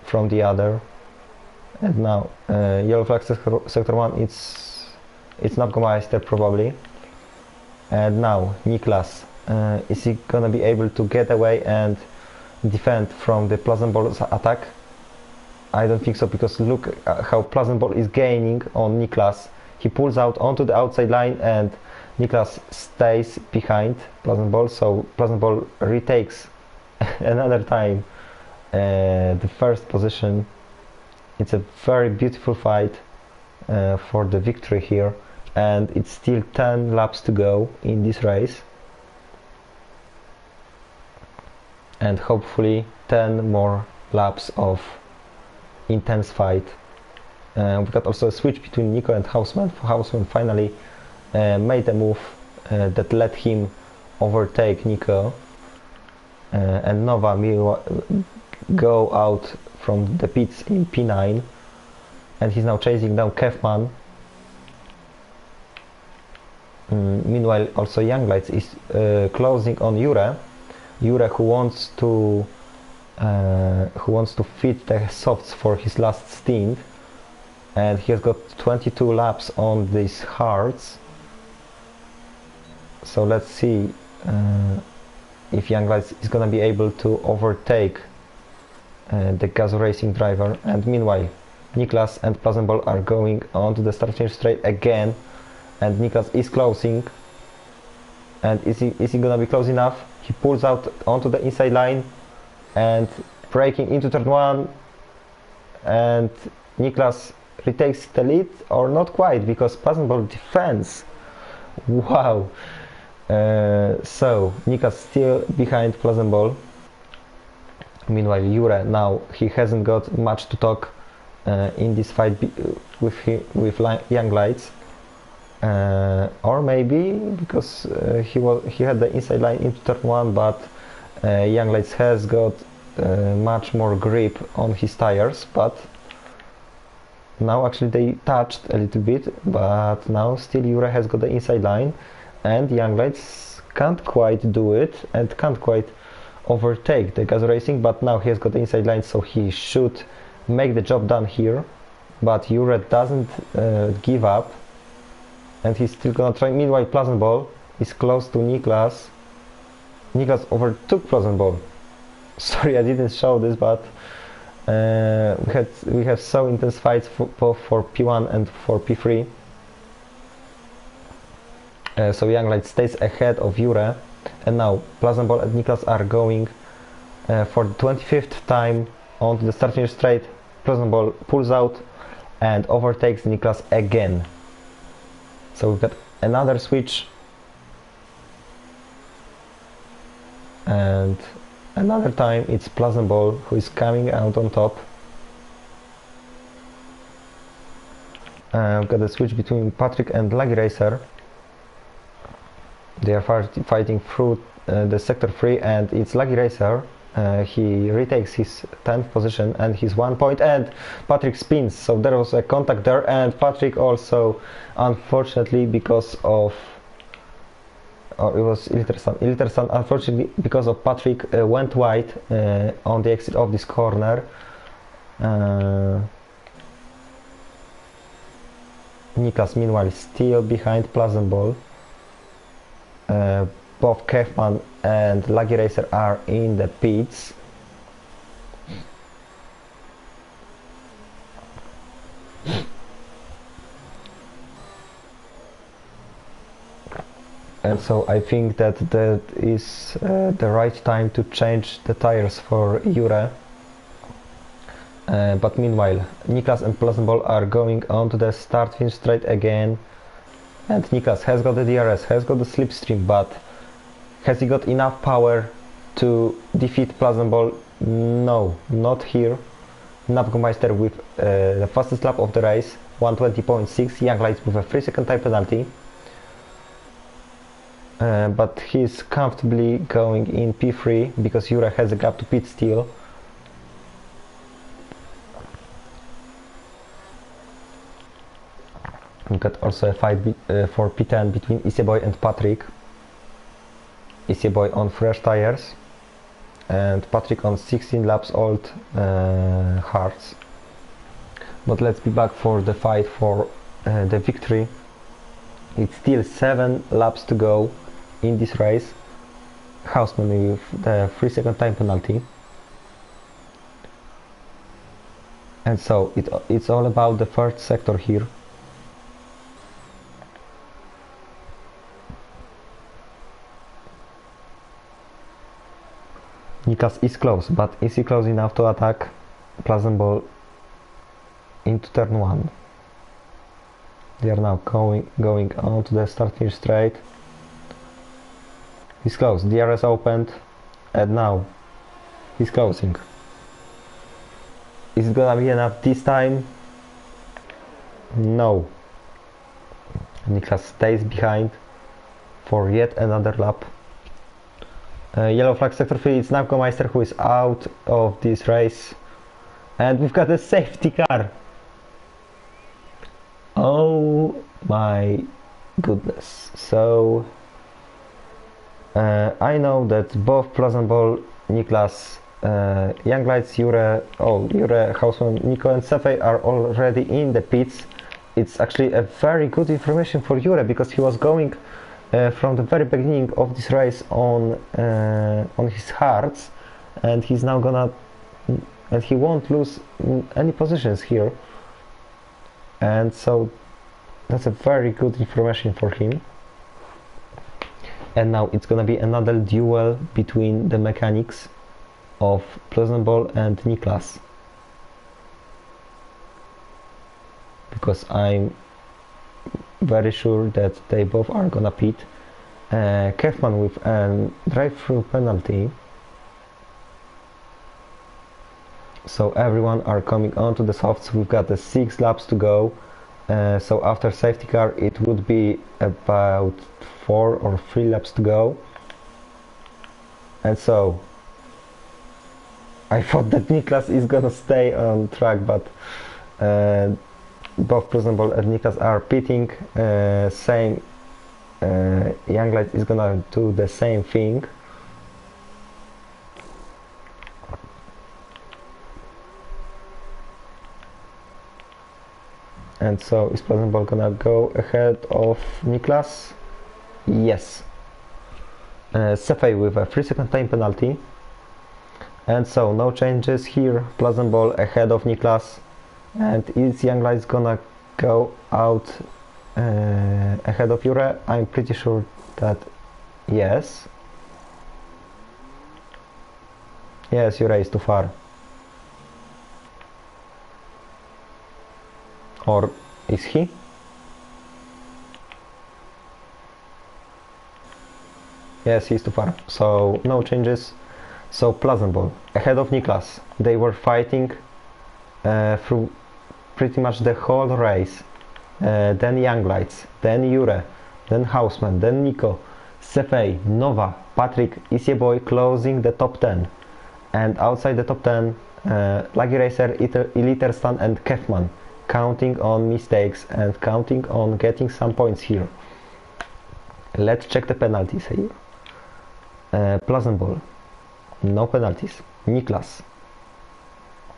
from the other. And now yellow flag sector 1, it's not Gomeister probably. And now Niklas, is he gonna be able to get away and defend from the Plazenball's attack? I don't think so, because look how Plazenball is gaining on Niklas. He pulls out onto the outside line and Niklas stays behind Plazenball, so Plazenball retakes another time the first position. It's a very beautiful fight for the victory here, and it's still 10 laps to go in this race, and hopefully 10 more laps of intense fight. We've got also a switch between Nico and Houseman. Houseman finally made a move that let him overtake Nico, and Nova will go out from the pits in P9, and he's now chasing down Kefman. Meanwhile, also Young Lights is closing on Jure, who wants to fit the softs for his last stint, and he has got 22 laps on these hards. So let's see if Young Lights is gonna be able to overtake the Gazoo Racing driver. And meanwhile, Niklas and Plazenball are going onto the starting straight again, and Niklas is closing. And is he gonna be close enough? He pulls out onto the inside line and braking into turn 1, and Niklas retakes the lead, or not quite, because Plazenball defends. Wow. So Niklas still behind Plazenball. Meanwhile, Jure, now he hasn't got much to talk in this fight with Young Lights, or maybe because he had the inside line into turn 1, but Young Lights has got much more grip on his tires. But now actually they touched a little bit, but now still Jure has got the inside line, and Young Lights can't quite do it and can't quite overtake the Gazoo Racing, but now he has got the inside line, so he should make the job done here. But Jure doesn't give up, and he's still gonna try. Meanwhile, Plazenball is close to Niklas. Niklas overtook Plazenball. Sorry, I didn't show this, but we have so intense fights both for P1 and for P3. So Young Light stays ahead of Jure, And now Plazambol and Niklas are going for the 25th time onto the start-finish straight. Plazambol pulls out and overtakes Niklas again. So we've got another switch and another time it's Plazambol who is coming out on top. We've got a switch between Patrick and Lucky Racer. They are fighting through the sector 3 and it's Lucky Racer. He retakes his 10th position and his 1 point, and Patrick spins, so there was a contact there, and Patrick also, unfortunately, because of it was Iltersan, unfortunately because of Patrick went wide on the exit of this corner. Niklas meanwhile still behind Plazambol. Both Kefman and Lucky Racer are in the pits. And so I think that is the right time to change the tires for Jure. But meanwhile, Niklas and Plazambol are going on to the start-finish straight again. And Niklas has got the DRS, has got the slipstream, but has he got enough power to defeat Plazambol? No, not here. Navgomeister with the fastest lap of the race, 120.6, Young Lights with a 3-second time penalty. But he's comfortably going in P3 because Jure has a gap to pit still. We've got also a fight for P10 between Iseboy and Patrick. Iseboy on fresh tires and Patrick on 16 laps old hards. But let's be back for the fight for the victory. It's still 7 laps to go in this race. Houseman with the 3-second time penalty. And so it's all about the first sector here. Niklas is close, but is he close enough to attack Plazambol into turn 1? They are now going on to the start-finish straight. He's close, DRS opened, and now he's closing. Is it gonna be enough this time? No. Niklas stays behind for yet another lap. Yellow flag sector 3, it's Navgomeister who is out of this race. And we've got a safety car. Oh my goodness. So I know that both Plazambol, Niklas, Young Lights, Jure, Houseman, Nico and Sefei are already in the pits. It's actually a very good information for Jure because he was going from the very beginning of this race on his hards, and he's now gonna, and he won't lose any positions here, and so that's a very good information for him. And now it's gonna be another duel between the mechanics of Plazambol and Niklas, because I'm very sure that they both are gonna pit. Kefman with a drive-through penalty, so everyone are coming on to the softs. We've got the 6 laps to go, so after safety car it would be about 4 or 3 laps to go. And so I thought that Niklas is gonna stay on track, but both Plazambol and Niklas are pitting. Same Young Light is gonna do the same thing. And so is Plazambol gonna go ahead of Niklas? Yes. Sefei with a 3-second time penalty. And so no changes here. Plazambol ahead of Niklas. And is Young Lights gonna go out ahead of Jure? I'm pretty sure that yes. Yes, Yura is too far. Or is he? Yes, he's too far. So no changes. So Pleasant Ball ahead of Niklas. They were fighting through pretty much the whole race. Then Young Lights, then Jure, then Houseman, then Nico, Sefei, Nova, Patrick, Isieboy closing the top 10. And outside the top 10, Lucky Racer, Eliterstan and Kefman, counting on mistakes and counting on getting some points here. Let's check the penalties here. Pleasant Ball, no penalties. Niklas,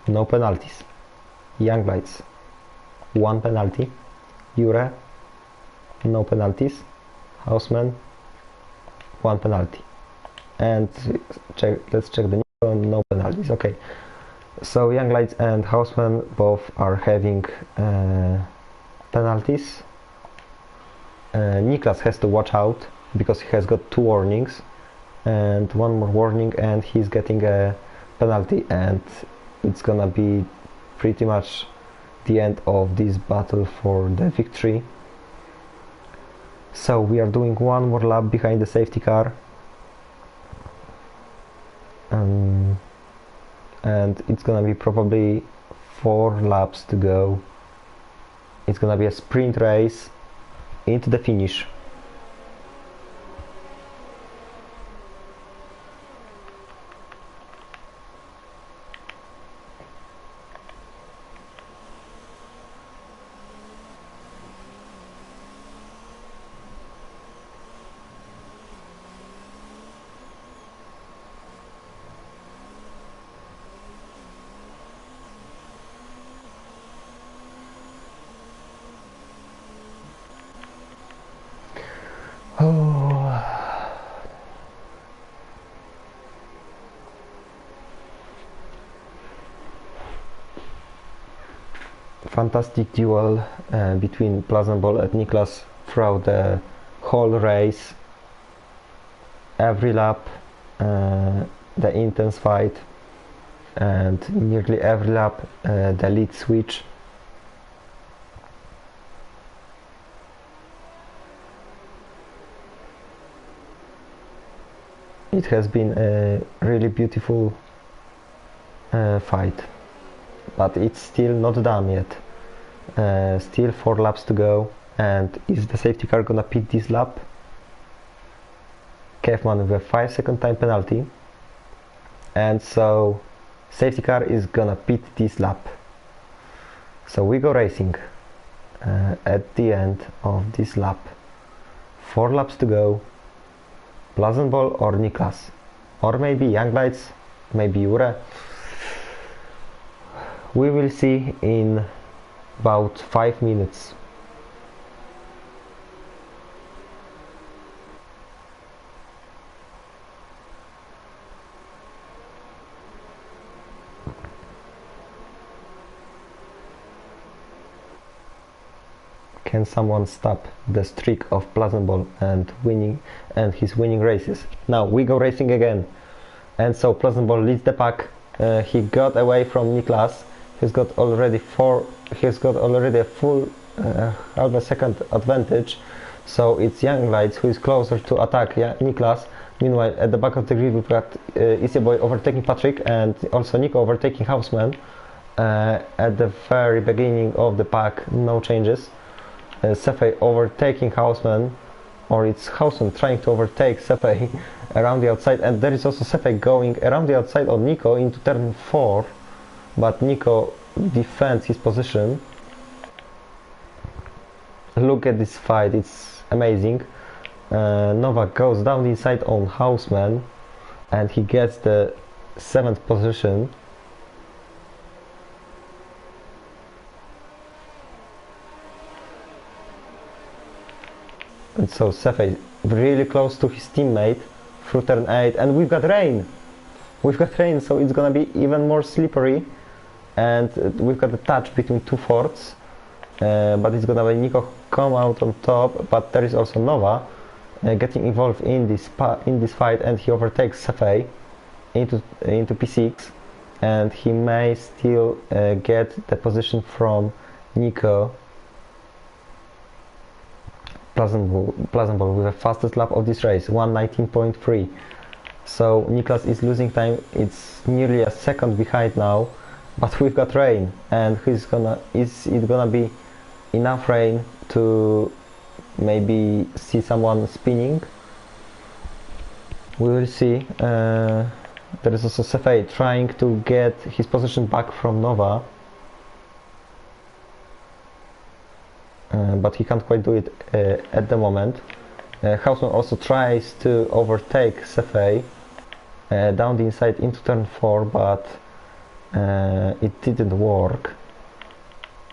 no penalties. Young Lights, 1 penalty. Jure, no penalties. Houseman, 1 penalty. And let's check the Nico, no penalties. Okay, so Young Lights and Houseman both are having penalties. Niklas has to watch out because he has got 2 warnings and 1 more warning, and he's getting a penalty, and it's gonna be pretty much the end of this battle for the victory. So we are doing 1 more lap behind the safety car, and it's gonna be probably 4 laps to go. It's gonna be a sprint race into the finish. Oh. Fantastic duel between Pleasant Ball and Niklas throughout the whole race. Every lap the intense fight, and nearly every lap the lead switch. It has been a really beautiful fight, but it's still not done yet. Still 4 laps to go, and is the safety car gonna pit this lap? Kefman with a 5-second time penalty, and so safety car is gonna pit this lap. So we go racing at the end of this lap. 4 laps to go. Pleasant Ball or Niklas, or maybe Young Lights, maybe Jure. We will see in about 5 minutes. Can someone stop the streak of Pleasant Ball and his winning races? Now we go racing again, and so Pleasant Ball leads the pack. He got away from Niklas. He's got already a full half a second advantage. So it's Young Lights who is closer to attack Niklas. Meanwhile, at the back of the grid we've got Isieboy overtaking Patrick, and also Nico overtaking Houseman. At the very beginning of the pack, no changes. Sefei overtaking Houseman, or it's Houseman trying to overtake Sefei around the outside, and there is also Sefei going around the outside of Nico into turn 4, but Nico defends his position. Look at this fight, it's amazing. Nova goes down the inside on Houseman, and he gets the 7th position. And so Sefei really close to his teammate through turn 8, and we've got rain. So it's gonna be even more slippery, and we've got a touch between 2 forts, but it's gonna be Nico come out on top, but there is also Nova getting involved in this fight, and he overtakes Sefei into P6, and he may still get the position from Nico Plazenbol with the fastest lap of this race, 1:19.3. So Niklas is losing time. It's nearly a second behind now, but we've got rain, and is it gonna be enough rain to maybe see someone spinning? We will see. There is also Sefei trying to get his position back from Nova, but he can't quite do it at the moment. Hausman also tries to overtake Sefei down the inside into turn 4, but it didn't work.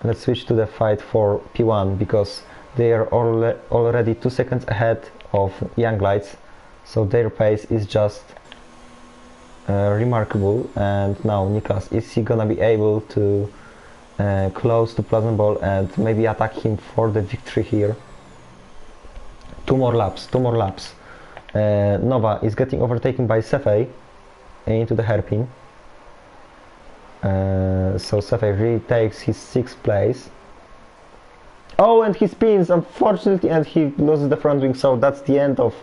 Let's switch to the fight for P1 because they are already 2 seconds ahead of Young Lights, so their pace is just remarkable. And now Niklas, is he gonna be able to close to Plazenbol and maybe attack him for the victory here? Two more laps. Nova is getting overtaken by Sefei into the hairpin. So Sefei retakes his 6th place. Oh, and he spins, unfortunately, and he loses the front wing, so that's the end of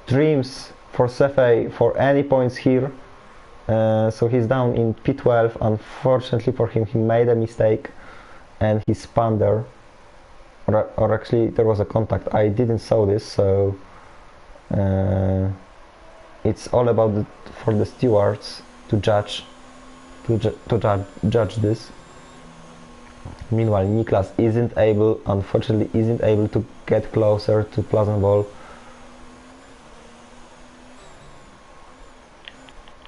dreams for Sefei for any points here. So he's down in P12. Unfortunately for him, he made a mistake and he spun there. Or actually there was a contact. I didn't saw this, so it's all about for the stewards to judge this. Meanwhile, Niklas unfortunately isn't able to get closer to Plazenbol.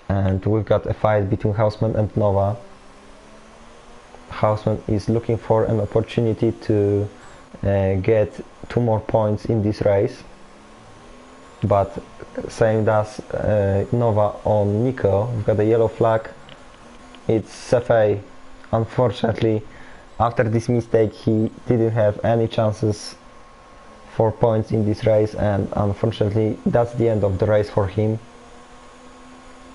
And we've got a fight between Hausman and Nova. Hausman is looking for an opportunity to get 2 more points in this race, but same does Nova on Nico. We've got a yellow flag. It's Sefei. Unfortunately, after this mistake, he didn't have any chances for points in this race, and unfortunately that's the end of the race for him.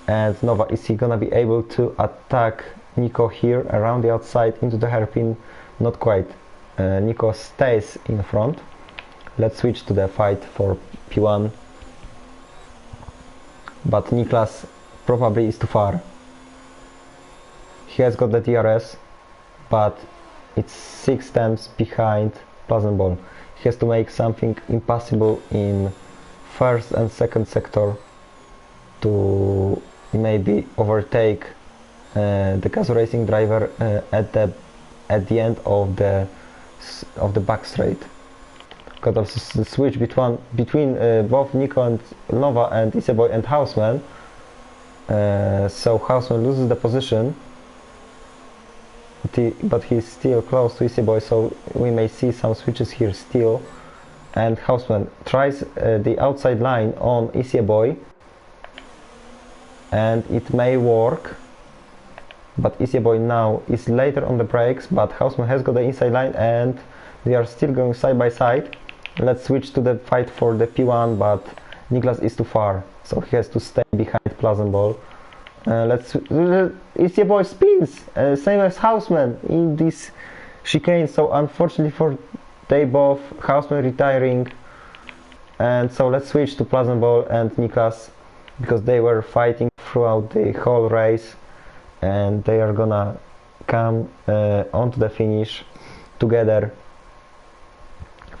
And Nova, is he gonna be able to attack Nico here around the outside into the hairpin? Not quite. Nico stays in front. Let's switch to the fight for P1, but Niklas probably is too far. He has got the DRS, but it's 6 tenths behind Plazenbol. He has to make something impossible in 1st and 2nd sector to maybe overtake the Gazoo Racing driver at the end of the back straight. Got also the switch between both Nico and Nova and Iseboy and Hausman. So Hausman loses the position, but he's still close to Iseboy, so we may see some switches here still. And Hausman tries the outside line on Iseboy, and it may work, but Iseboy now is later on the brakes, but Hausman has got the inside line and they are still going side by side. Let's switch to the fight for the P1, but Niklas is too far, so he has to stay behind Plazenbol. Iseboy spins, same as Hausman in this chicane, so unfortunately for they both, Hausman retiring, and so let's switch to Plazenbol and Niklas, because they were fighting throughout the whole race, and they are gonna come onto the finish together.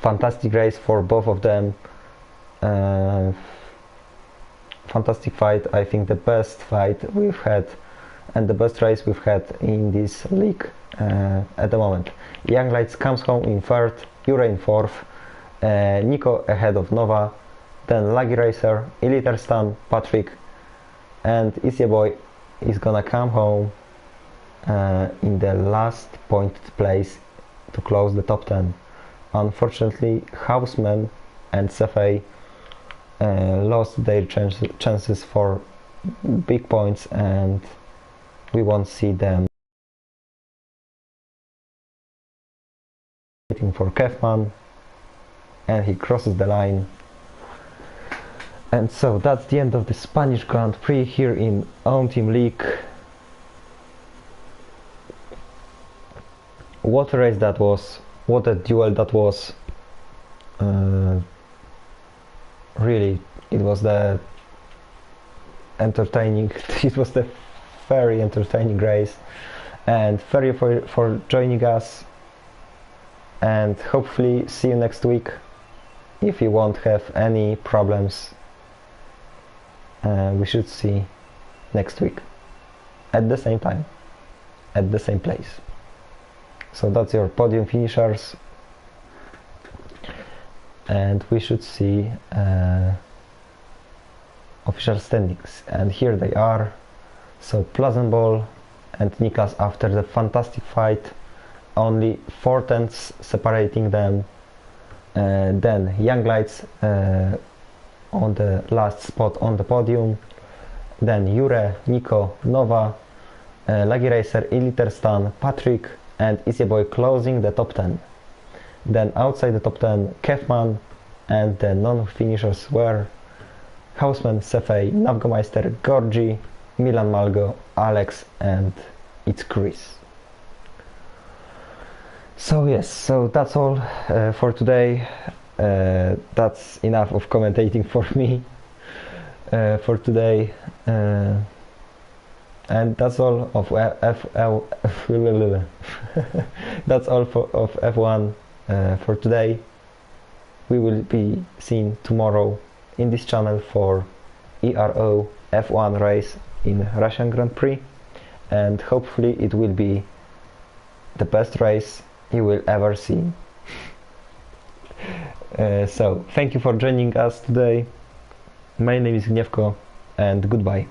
Fantastic race for both of them. Fantastic fight. I think the best fight we've had and the best race we've had in this league at the moment. Young Lights comes home in 3rd, Jure in 4th, Nico ahead of Nova, then Laggy Racer, Eliter Stan, Patrick, and Iseboy is gonna come home in the last pointed place to close the top 10. Unfortunately, Hausman and Sefei lost their chances for big points, and we won't see them. Waiting for Kefman, and he crosses the line. And so that's the end of the Spanish Grand Prix here in Own Team League. What a race that was, what a duel that was. Really, it was the entertaining, it was the very entertaining race, and thank you for joining us, and hopefully see you next week if you won't have any problems. We should see next week at the same time, at the same place. So that's your podium finishers, and we should see official standings, and here they are. So Plazenball and Niklas, after the fantastic fight, only 4 tenths separating them. Then Young Lights on the last spot on the podium, then Jure, Nico, Nova, Lucky Racer, Iliterstan, Patrick and Easy Boy closing the top 10. Then outside the top 10, Kefman, and the non-finishers were Hausman, Sefei, Navgomeister, Gorgi, Milan Malgo, Alex, and it's Chris. So yes, so that's all for today. That's enough of commentating for me for today, and that's all of that's all of F1 for today. We will be seen tomorrow in this channel for ERO F1 race in Russian Grand Prix, and hopefully it will be the best race you will ever see. So thank you for joining us today. My name is Gniewko, and goodbye.